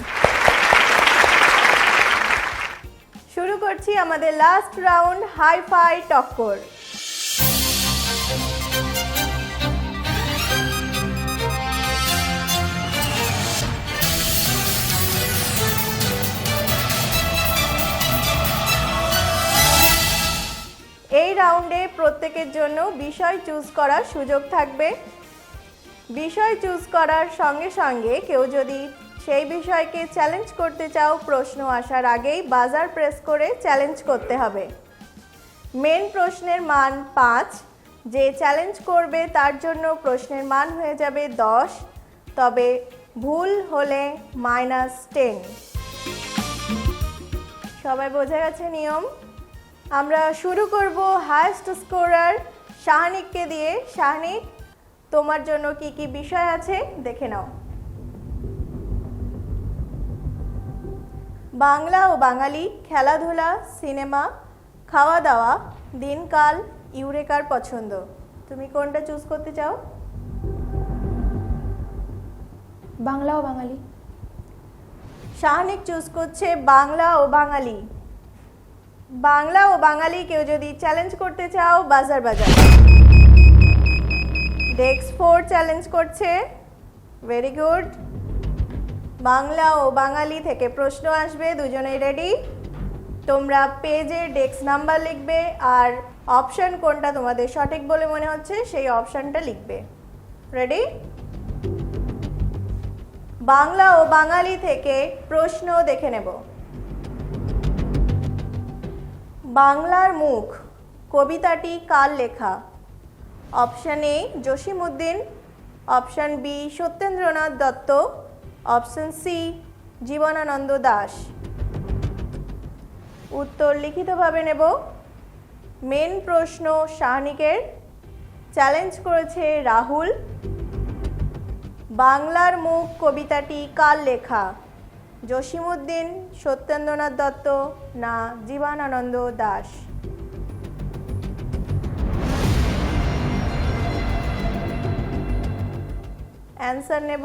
শুরু করছি আমাদের লাস্ট রাউন্ড, হাই-ফাই টক্কর। এই রাউন্ডে প্রত্যেকের জন্য বিষয় চুজ করার সুযোগ থাকবে। বিষয় চুজ করার সঙ্গে সঙ্গে কেউ যদি সেই বিষয়কে চ্যালেঞ্জ করতে চাও, প্রশ্ন আসার আগেই বাজার প্রেস করে চ্যালেঞ্জ করতে হবে। মেন প্রশ্নের মান 5, যে চ্যালেঞ্জ করবে তার জন্য প্রশ্নের মান হয়ে যাবে 10, তবে ভুল হলে -10। সবাই বোঝা গেছে নিয়ম? আমরা শুরু করব হায়েস্ট স্কোরার শাহনিককে দিয়ে। শাহনিক, তোমার জন্য কি কি বিষয় আছে দেখে নাও। বাংলা ও বাঙালি, খেলাধুলা, সিনেমা, খাওয়া দাওয়া, দিনকাল, ইউরেকার পছন্দ। তুমি কোনটা চুজ করতে চাও? বাংলা ও বাঙালি। শাহনিক চুজ করছে বাংলা ও বাঙালি। বাংলা ও বাঙালি কেউ যদি চ্যালেঞ্জ করতে চাও, বাজার বাজার। ডেক্স 4 চ্যালেঞ্জ করছে, ভেরি গুড। বাংলা ও বাঙালি থেকে প্রশ্ন আসবে, দুজনেই রেডি? তোমরা পেজে ডেক্স নাম্বার লিখবে আর অপশন কোনটা তোমাদের সঠিক বলে মনে হচ্ছে সেই অপশনটা লিখবে। রেডি? বাংলা ও বাঙালি থেকে প্রশ্ন দেখে নেব। বাংলার মুখ কবিতাটি কার লেখা? Option A Jasimuddin, option B Satyendranath Dutta, option C Jibanananda Das. উত্তর লিখিতভাবে নেব। মেন প্রশ্ন শাহনিকের, চ্যালেঞ্জ করেছে রাহুল। বাংলার মুখ কবিতাটি কার লেখা? জসিমউদ্দিন, সত্যেন্দ্রনাথ দত্ত না জীবনানন্দ দাশ? অ্যান্সার নেব।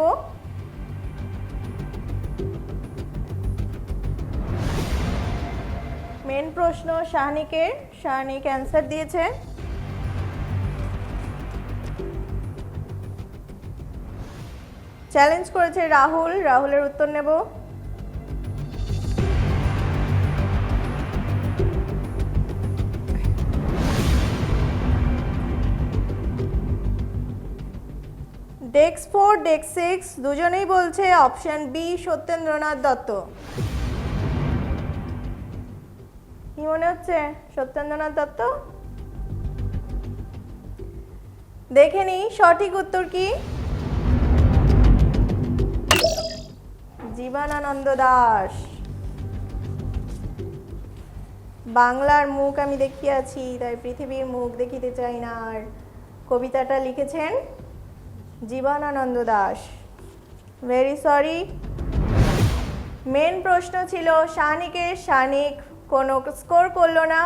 মেন প্রশ্ন শাহনিকের, শাহনিক অ্যান্সার দিয়েছে। চ্যালেঞ্জ করেছে রাহুল, রাহুলের উত্তর নেব। ডেস্ক 4, ডেস্ক 6 দুজনেই বলছে অপশন বি সত্যেন্দ্রনাথ দত্ত। কি মনে হচ্ছে? সত্যেন্দ্রনাথ দত্ত? দেখে নিই সঠিক উত্তর কি। জীবনানন্দ দাশ। বাংলার মুখ আমি দেখিয়ে আছি, তাই পৃথিবীর মুখ দেখিতে চাই না। আর কবিতাটা লিখেছেন Jibanananda Das. Very sorry. Main প্রশ্ন ছিল শাহনিকের, শাহনিক কোনো স্কোর করলো না।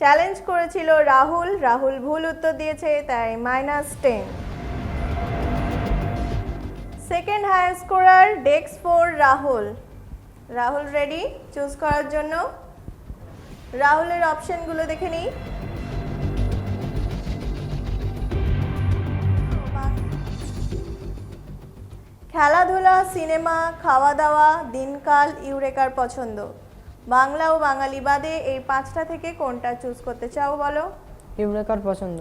চ্যালেঞ্জ করেছিল রাহুল, রাহুল ভুল উত্তর দিয়েছে, তাই -10। Second highest scorer desk 4 Rahul. Rahul ready choose করার জন্য? রাহুলের অপশনগুলো দেখে নিই। খেলাধুলা, সিনেমা, খাওয়া দাওয়া, দিনকাল, ইউরেকার পছন্দ। বাংলা ও বাঙালি বাদে এই 5টা থেকে কোনটা চুজ করতে চাও বলো? ইউরেকার পছন্দ।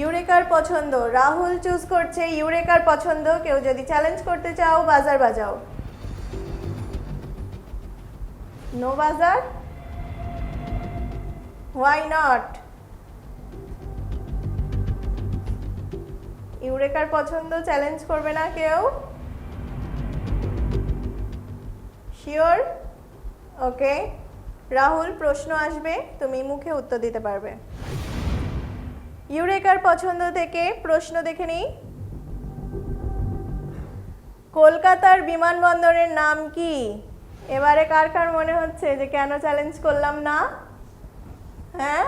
ইউরেকার পছন্দ। রাহুল চুজ করছে ইউরেকার পছন্দ। কেউ যদি চ্যালেঞ্জ করতে চাও বাজার বাজাও। নো বাজার? Why not? ইউরেকার পছন্দ, চ্যালেঞ্জ করবে না কেউ? শিওর? ওকে, রাহুল প্রশ্ন আসবে, তুমি মুখে উত্তর দিতে পারবে। ইউরেকার পছন্দ থেকে প্রশ্ন দেখে নিই। কলকাতার বিমানবন্দরের নাম কি? এবারে কার কার মনে হচ্ছে যে কেন চ্যালেঞ্জ করলাম না? হ্যাঁ,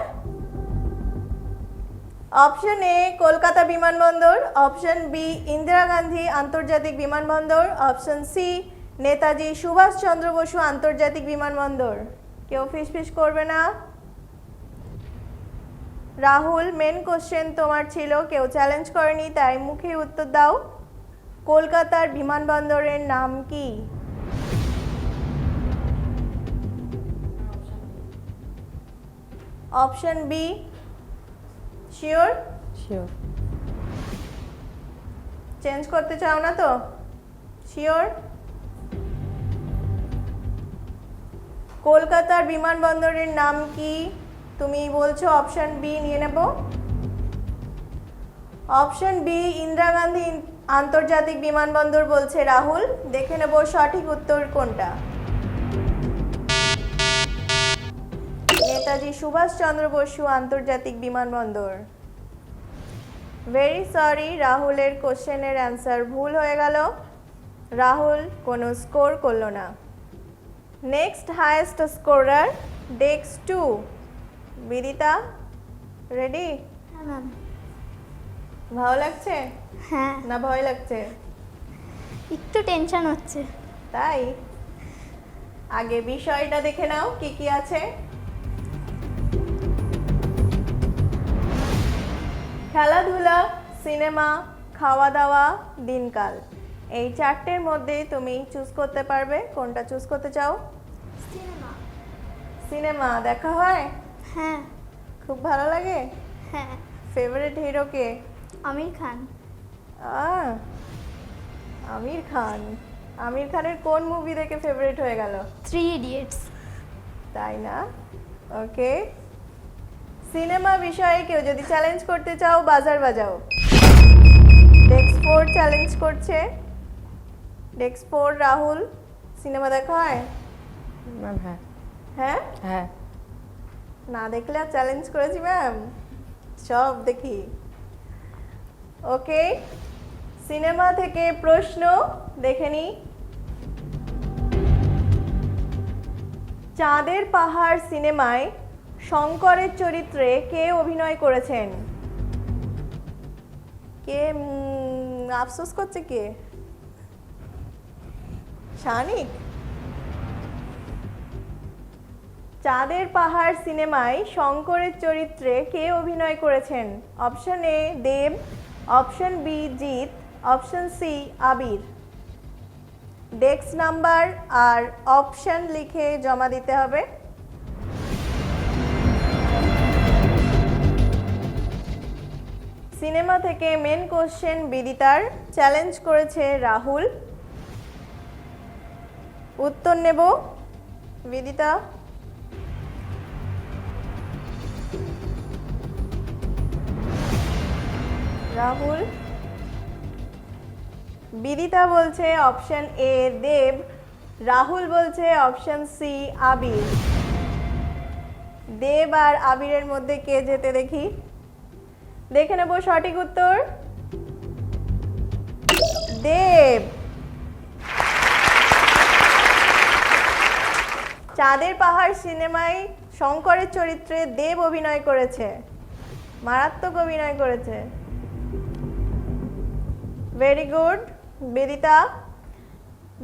অপশন এ কলকাতা বিমানবন্দর, অপশন বি ইন্দিরা গান্ধী আন্তর্জাতিক বিমানবন্দর, অপশন সি নেতাজি সুভাষচন্দ্র বসু আন্তর্জাতিক বিমানবন্দর। কেউ ফিসফিস করবে না। রাহুল মেন কোশ্চেন তোমার ছিল, কেউ চ্যালেঞ্জ করেনি, তাই মুখে উত্তর দাও। কলকাতার বিমানবন্দরের নাম কি? Option B. Sure? Sure. Change করতে চাও না তো? শিওর? কলকাতার বিমানবন্দরের নাম কি? তুমি বলছো অপশন বি নিয়ে নেব। অপশন বি ইন্দিরা গান্ধী আন্তর্জাতিক বিমানবন্দর বলছে রাহুল। দেখে নেব সঠিক উত্তর কোনটা। নেতাজি সুভাষচন্দ্র বসু আন্তর্জাতিক বিমানবন্দর। ভেরি সরি, রাহুলের কোশ্চেনের অ্যান্সার ভুল হয়ে গেল। রাহুল কোনো স্কোর করলো না। Next highest scorer desk 2 Bidita. Ready? হ্যাঁ ম্যাম। ভালো লাগছে হ্যাঁ, না ভয় লাগছে? একটু টেনশন হচ্ছে। তাই আগে বিষয়টা দেখে নাও কি কি আছে। খেলাধুলা, সিনেমা, খাওয়া দাওয়া, দিনকাল, এই 4টের মধ্যে তুমি চুজ করতে পারবে কোনটা চুজ করতে চাও। সিনেমা। সিনেমা দেখা হয়? হ্যাঁ। খুব ভালো লাগে? হ্যাঁ। ফেভারিট হিরো কে? আমির খান। আমির খান। আমির খানের কোন মুভি দেখে ফেভারিট হয়ে গেল? 3 ইডিয়টস। তাই না? ওকে, সিনেমা বিষয়ে কেউ যদি চ্যালেঞ্জ করতে চাও বাজার বাজাও। ডেস্ক 4 চ্যালেঞ্জ করছে। ডেস্ক 4 রাহুল, সিনেমা দেখা হয়? ম্যাম হ্যাঁ। হ্যাঁ, হ্যাঁ। না দেখলে আর চ্যালেঞ্জ করেছি ম্যাম, সব দেখি। ওকে, সিনেমা থেকে প্রশ্ন দেখে নি। চাঁদের পাহাড় সিনেমায় শঙ্করের চরিত্রে কে অভিনয় করেছেন? কে আফসোস করছে কে? শাহনিক? চাঁদের পাহাড় সিনেমায় শঙ্করের চরিত্রে কে অভিনয় করেছেন? Option A Dev, option B Jeet, option C Abir. Desk number আর অপশন লিখে জমা দিতে হবে। সিনেমা থেকে মেন কোশ্চেন বিদিতার, চ্যালেঞ্জ করেছে রাহুল। উত্তর নেব। বিদিতা, রাহুল। বিদিতা বলছে অপশন এ দেব, রাহুল বলছে অপশন সি আবির। দেব আর আবিরের মধ্যে কে যেতে দেখি। দেখে নেব সঠিক উত্তর। দেব। চাঁদের পাহাড় সিনেমায় শঙ্করের চরিত্রে দেব অভিনয় করেছে, মারাত্মক অভিনয় করেছে। Very good Bedita.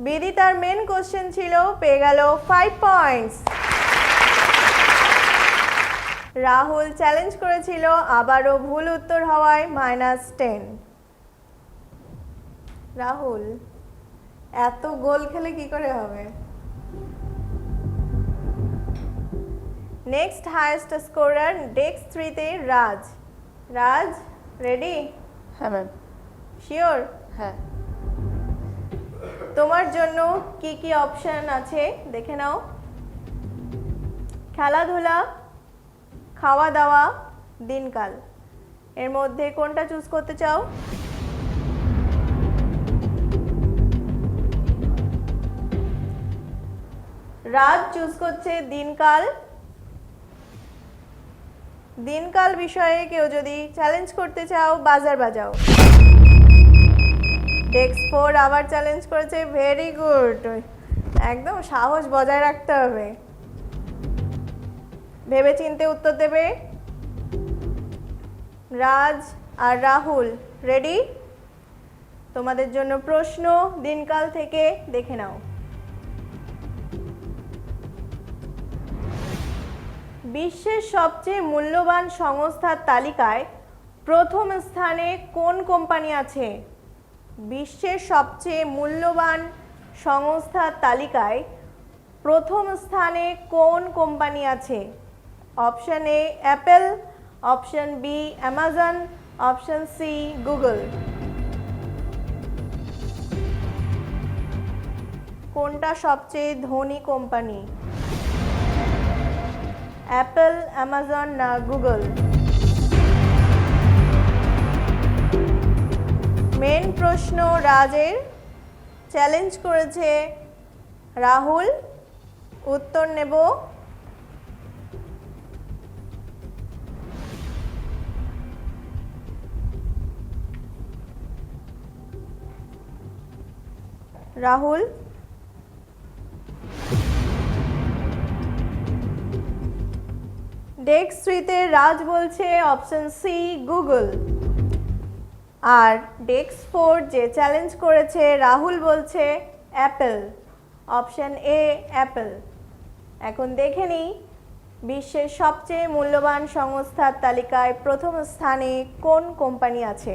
বেদিতার মেন কোশ্চেন ছিল, পেয়ে গেল 5 পয়েন্টস। রাহুল চ্যালেঞ্জ করেছিল, আবারও ভুল উত্তর হওয়ায় -10। রাহুল, এত গোল খেলে কি করে হবে? নেক্সট হাইয়েস্ট স্কোরার ডেস্ক 3 তে রাজ। রাজ রেডি? হ্যাঁ ম্যাম। শিওর? হ্যাঁ। তোমার জন্য কি কি অপশন আছে দেখে নাও। খেলাধুলা, খাওয়া দাওয়া, দিনকাল, এর মধ্যে কোনটা চুজ করতে চাও? রাজ চুজ করছে দিনকাল। দিনকাল বিষয়ে কেউ যদি চ্যালেঞ্জ করতে চাও, বাজার বাজাও। ডেস্ক 4 আবার চ্যালেঞ্জ করেছে। ভেরি গুড, একদম সাহস বজায় রাখতে হবে, ভেবে চিন্তে উত্তর দেবে। রাজ আর রাহুল রেডি? তোমাদের জন্য প্রশ্ন দিনকাল থেকে, দেখে নাও। বিশ্বের সবচেয়ে মূল্যবান সংস্থার তালিকায় প্রথম স্থানে কোন কোম্পানি আছে? বিশ্বের সবচেয়ে মূল্যবান সংস্থার তালিকায় প্রথম স্থানে কোন কোম্পানি আছে? Option A Apple, option B Amazon, option C Google. কোনটা সবচেয়ে ধনী কোম্পানি? অ্যাপল, অ্যামাজন না গুগল? মেন প্রশ্ন রাজের, চ্যালেঞ্জ করেছে রাহুল। উত্তর নেব। রাহুল, ডেস্ক 3 তে রাজ বলছে অপশন সি গুগল, আর ডেস্ক 4 যে চ্যালেঞ্জ করেছে রাহুল বলছে অ্যাপল, অপশন এ অ্যাপল। এখন দেখে নিই বিশ্বের সবচেয়ে মূল্যবান সংস্থার তালিকায় প্রথম স্থানে কোন কোম্পানি আছে।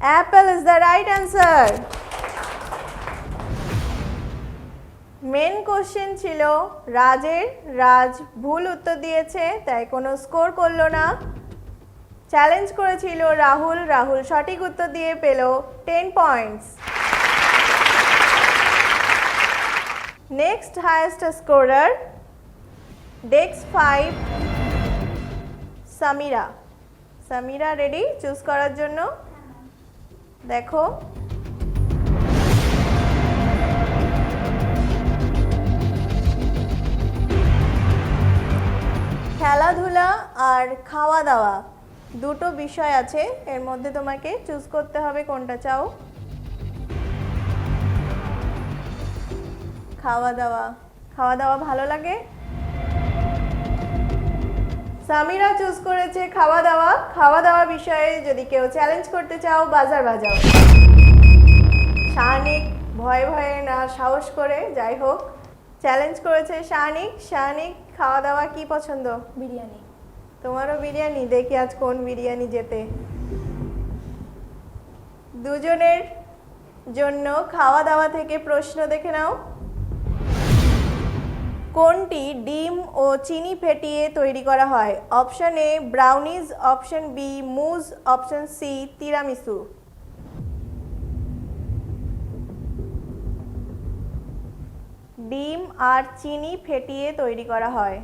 Apple is the right answer. Main question ছিল রাজের, রাজ ভুল উত্তর দিয়েছে, তাই কোনো স্কোর করলো না। চ্যালেঞ্জ করেছিল রাহুল, রাহুল সঠিক উত্তর দিয়ে পেল 10 points. Next highest scorer desk 5 Samira. Samira ready choose করার জন্য? দেখো খেলাধুলা আর খাওয়া দাওয়া দুটো বিষয় আছে, এর মধ্যে তোমাকে চুজ করতে হবে কোনটা চাও। খাওয়া দাওয়া, খাওয়া দাওয়া ভালো লাগে? সামিরা চুজ করেছে খাওয়া দাওয়া। খাওয়া দাওয়া বিষয়ে যদি কেউ চ্যালেঞ্জ করতে চাও, বাজার বাজাও। শানিক ভয়ে ভয়ে না সাহস করে, যাই হোক চ্যালেঞ্জ করেছে শানিক। শানিক, খাওয়া দাওয়া কি পছন্দ? বিরিয়ানি। তোমারও বিরিয়ানি? দেখি আজ কোন বিরিয়ানি জেতে। দুজনের জন্য খাওয়া দাওয়া থেকে প্রশ্ন দেখে নাও। কোনটি ডিম ও চিনি ফেটিয়ে তৈরি করা হয়? Option A brownies, option B mousse, option C tiramisu. ডিম আর চিনি ফেটিয়ে তৈরি করা হয়,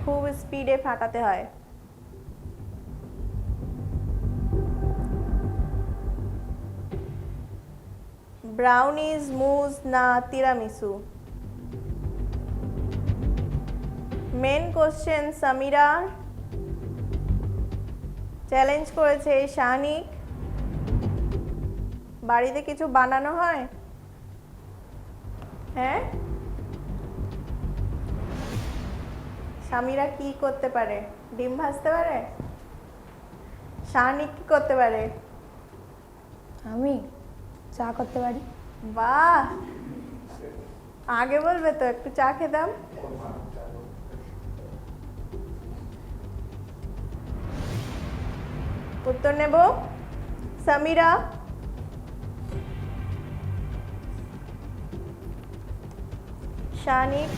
খুব স্পিডে ফাটাতে হয়। ব্রাউনিজ, মুজ না tiramisu? Main question Samira, challenge করেছে শানিক। বাড়িতে কিছু বানানো হয়? হ্যাঁ, সামিরা কি করতে পারে? ডিম ভাজতে পারে? শানিক কি করতে পারে? আমি চা করতে পারি। বাহ, আগে বলবে তো, একটু চা খেতাম। উত্তর নেব। সামিরা, শানিক,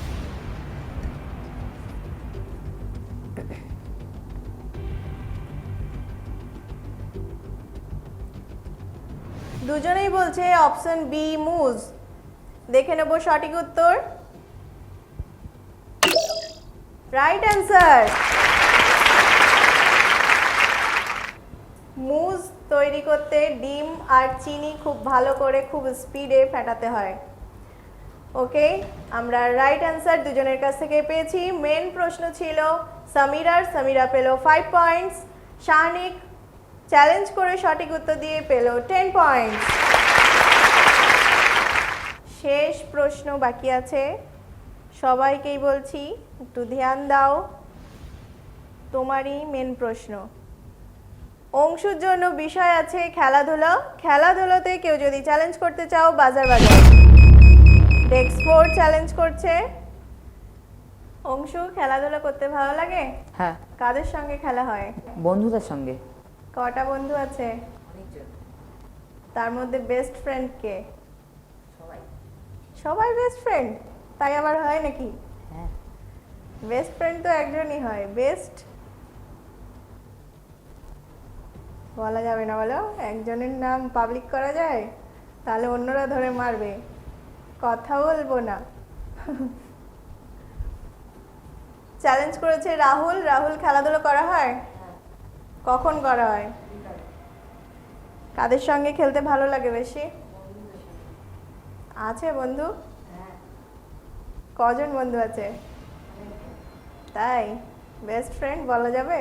দুজনেই বলছে অপশন বি মুজ। দেখে নেব সঠিক উত্তর। Right answer. মুজ তৈরি করতে ডিম আর চিনি খুব ভালো করে, খুব স্পিডে ফেটাতে হয়। ওকে, আমরা রাইট অ্যান্সার দুজনের কাছ থেকে পেয়েছি। মেন প্রশ্ন ছিল সামিরার, সামিরা পেল 5 পয়েন্টস। শানিক চ্যালেঞ্জ করে সঠিক উত্তর দিয়ে পেল 10 পয়েন্টস। শেষ প্রশ্ন বাকি আছে, সবাইকেই বলছি একটু ধ্যান দাও। তোমারই মেন প্রশ্ন। অংশুর জন্য বিষয় আছে খেলাধুলা। খেলাধুলাতে কেউ যদি চ্যালেঞ্জ করতে চাও, বাজার বাজার। ডেক্স 4 চ্যালেঞ্জ করছে। অংশু, খেলাধুলা করতে ভালো লাগে? হ্যাঁ, কাদের সঙ্গে খেলা হয়? বন্ধুদের সঙ্গে। কটা বন্ধু আছে? তার মধ্যে বেস্ট ফ্রেন্ড কে? সবাই বেস্ট ফ্রেন্ড? তাই আবার হয় নাকি? হ্যাঁ, বেস্ট ফ্রেন্ড তো একজনই হয়। বেস্ট বলা যাবে না, বলো। একজনের নাম পাবলিক করা যায়? তাহলে অন্যরা ধরে মারবে। কথা বলবো না। চ্যালেঞ্জ করেছে রাহুল। রাহুল, খেলাধুলো করা হয়? কখন করা হয়? কাদের সঙ্গে খেলতে ভালো লাগে বেশি? আছে বন্ধু? কজন বন্ধু আছে? তাই বেস্ট ফ্রেন্ড বলা যাবে?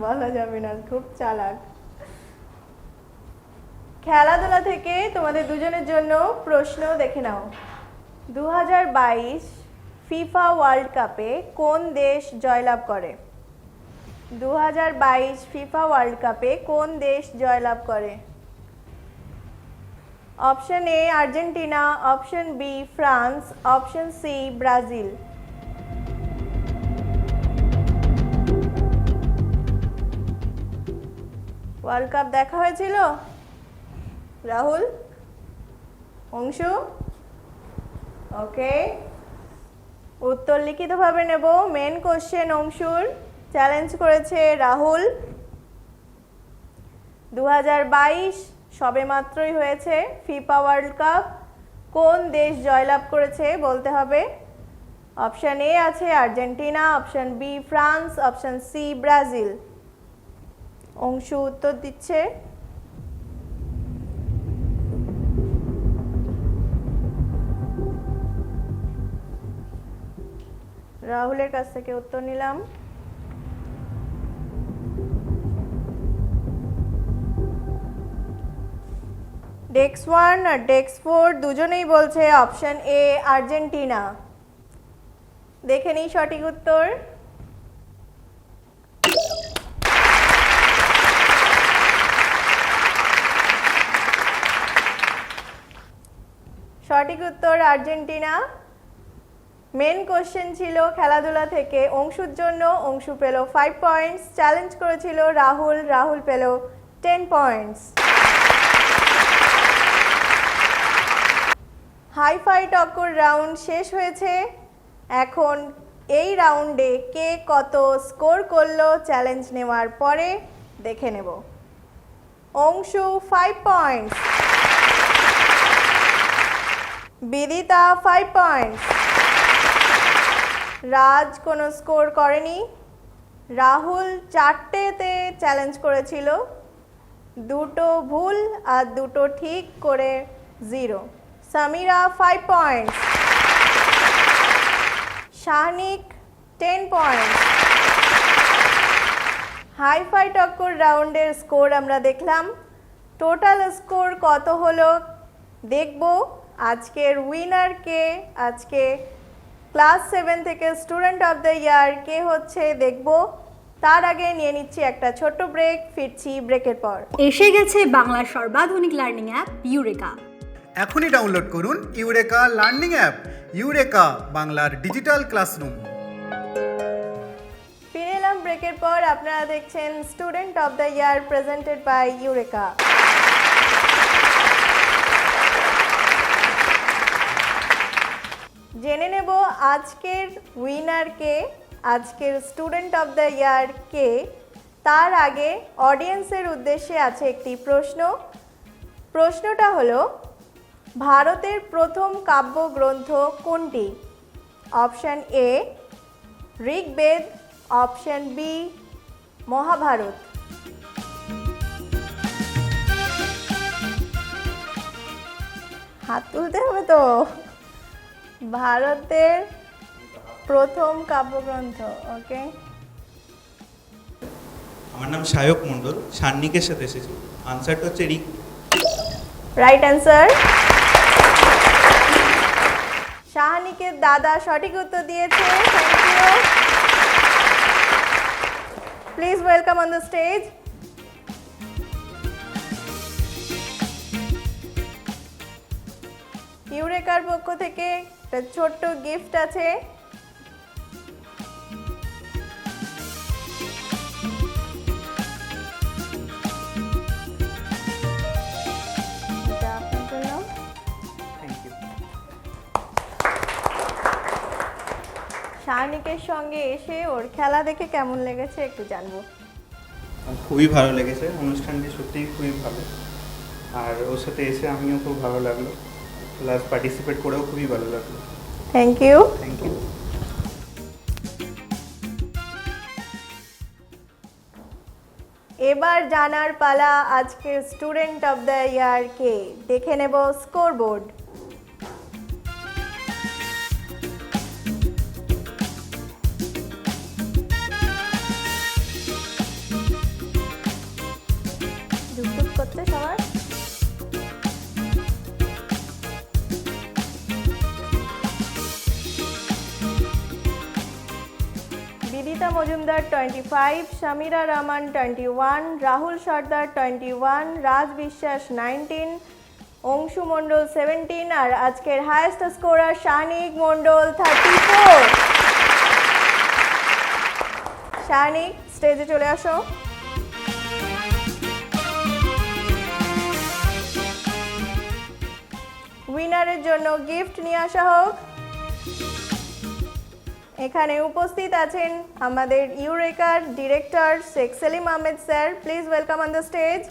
বলা যাবে না, খুব চালাক। খেলাধুলা থেকে তোমাদের দুজনের জন্য প্রশ্ন দেখে নাও। 2022 ফিফা ওয়ার্ল্ড কাপে কোন দেশ জয়লাভ করে? 2022 ফিফা ওয়ার্ল্ড কাপে কোন দেশ জয়লাভ করে? Option A Argentina, option B France, option C Brazil. World cup দেখা হয়েছিল? রাহুল, অংশু, ওকে, উত্তর লিখিতভাবে নেব। মেন কোশ্চেন অংশুর, চ্যালেঞ্জ করেছে রাহুল। 2022 সবে মাত্রই হয়েছে ফিফা ওয়ার্ল্ড কাপ। কোন দেশ জয়লাভ করেছে বলতে হবে। অপশন এ আছে Argentina, option B France, option C Brazil. Anshu উত্তর দিচ্ছে। রাহুলের কাছ থেকে উত্তর নিলাম। ডেক্স 1 আর ডেক্স 4 দুজনেই বলছে অপশন এ আর্জেন্টিনা। দেখে নিই সঠিক উত্তর। সঠিক সঠিক উত্তর আর্জেন্টিনা। মেন কোশ্চেন ছিল খেলাধুলা থেকে অংশুর জন্য, অংশু পেল 5 পয়েন্টস। চ্যালেঞ্জ করেছিল রাহুল, রাহুল পেল 10 পয়েন্টস। হাইফাই টক্কর রাউন্ড শেষ হয়েছে। এখন এই রাউন্ডে কে কত স্কোর করলো চ্যালেঞ্জ নেওয়ার পরে দেখে নেব। অংশু 5 পয়েন্টস, বিদিতা 5 পয়েন্টস, রাজ কোনো স্কোর করেনি, রাহুল 4টেতে চ্যালেঞ্জ করেছিল, 2টো ভুল আর 2টো ঠিক করে 0। Samira 5 points, Shahnik 10 points. Hi fi টক্কর রাউন্ডের স্কোর আমরা দেখলাম। টোটাল স্কোর কত হলো দেখব। আজকের উইনার কে, আজকে ক্লাস 7 থেকে স্টুডেন্ট অফ দ্য ইয়ার কে হচ্ছে দেখব। তার আগে নিয়ে নিচ্ছি একটা ছোট্ট ব্রেক, ফিরছি ব্রেকের পর। এসে গেছে বাংলার সর্বাধুনিক লার্নিং অ্যাপ ইউরেকা। এখনই ডাউনলোড করুন ইউরেকা লার্নিং অ্যাপ, ইউরেকা বাংলার ডিজিটাল ক্লাসরুম। ফিরে এলাম ব্রেকের পর। আপনারা দেখছেন student of the year presented by Eureka. জেনে নেব আজকের উইনার কে, আজকের স্টুডেন্ট অফ দ্য ইয়ার কে। তার আগে অডিয়েন্সের উদ্দেশ্যে আছে একটি প্রশ্ন। প্রশ্নটা হলো, ভারতের প্রথম কাব্যগ্রন্থ কোনটি? Option A Rigveda, option B Mahabharata. হাত তুলতে হবে তো। ভারতের প্রথম কাব্যগ্রন্থ, ওকে। আমার নাম সায়ক মণ্ডল, সান্নিকের সাথে এসেছি। আনসারটা হচ্ছে ঋগ। Right answer. শাহানিকের দাদা সঠিক উত্তর দিয়েছে। Thank you. Please welcome on the stage. ইউরেকার পক্ষ থেকে একটা ছোট্ট গিফট আছে। এটা আপনার জন্য। Thank you. শাহানিকের সঙ্গে এসে ওর খেলা দেখে কেমন লেগেছে একটু জানবো। খুবই ভালো লেগেছে, অনুষ্ঠানটি সত্যিই খুবই ভালো। আর ওর সাথে এসে আমিও খুব ভালো লাগলো, প্লাস পার্টিসিপেট করেও খুবই ভালো লাগলো। Thank you. Thank you. এবার জানার পালা আজকের স্টুডেন্ট অফ দ্য ইয়ার কে। দেখে নেব স্কোরবোর্ড। টুকটুক করতে সবার। বিদিতা মজুমদার 25, শামিরা রহমান 21, রাহুল সর্দার 21, রাজ বিশ্বাস 19, অংশু মণ্ডল 17 আর আজকের হায়েস্ট স্কোরার শাহনিক মণ্ডল 34। শাহনিক স্টেজে চলে আসো। উইনারের জন্য গিফট নিয়ে আসা হোক। এখানে উপস্থিত আছেন আমাদের ইউরেকার director Sheikh Selim Ahmed sir. Please welcome on the stage.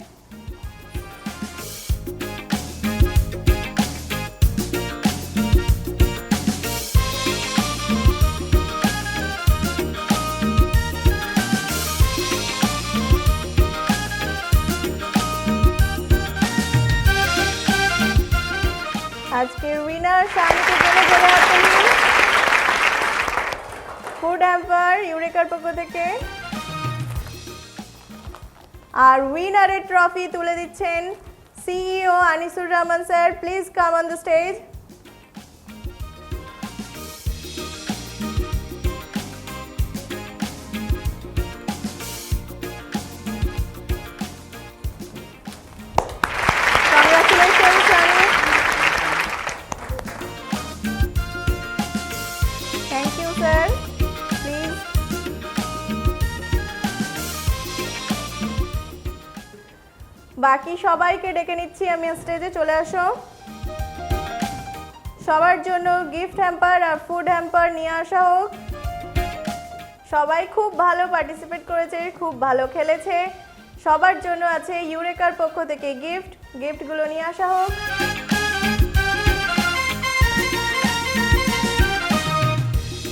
আজকের উইনার শাহনিকের জন্য চলে আসেন ফুড হ্যাম্পার ইউরেকার পক্ষ থেকে। আর উইনারের ট্রফি তুলে দিচ্ছেন CEO Anisur Rahman sir. Please come on the stage. Congratulation Shahnik. বাকি সবাইকে ডেকে নিচ্ছি, আমি স্টেজে চলে আসো। সবার জন্য গিফট হ্যাম্পার আর ফুড হ্যাম্পার নিয়ে আসা হোক। সবাই খুব ভালো পার্টিসিপেট করেছে, খুব ভালো খেলেছে। সবার জন্য আছে ইউরেকার পক্ষ থেকে গিফটগুলো নিয়ে আসা হোক।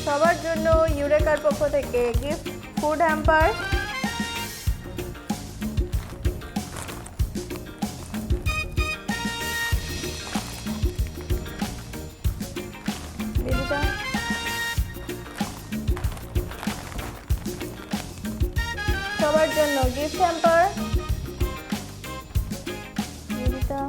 সবার জন্য ইউরেকার পক্ষ থেকে গিফট ফুড হ্যাম্পার। দিদিটা সবার জন্য গিফট হ্যাম্পার। দিদিটা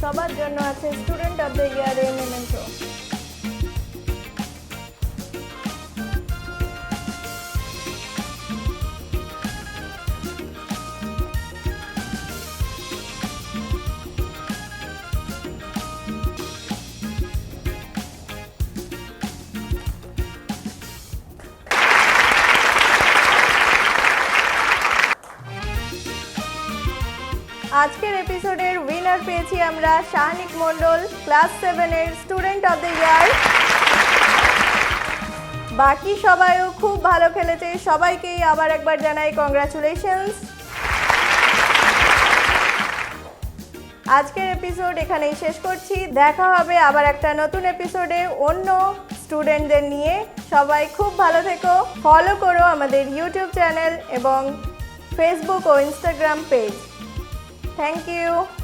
সবার জন্য আছে স্টুডেন্ট অফ দ্য ইয়ার এর মেমেন্টো। আজকের এপিসোডের উইনার পেয়েছি আমরা শাহনিক মণ্ডল, ক্লাস 7 এর স্টুডেন্ট অফ দ্য ইয়ার। বাকি সবাইও খুব ভালো খেলেছে, সবাইকেই আবার একবার জানাই কংগ্রাচুলেশনস। আজকের এপিসোড এখানেই শেষ করছি। দেখা হবে আবার একটা নতুন এপিসোডে অন্য স্টুডেন্টদের নিয়ে। সবাই খুব ভালো থেকো, ফলো করো আমাদের ইউটিউব চ্যানেল এবং ফেসবুক ও ইনস্টাগ্রাম পেজ। Thank you.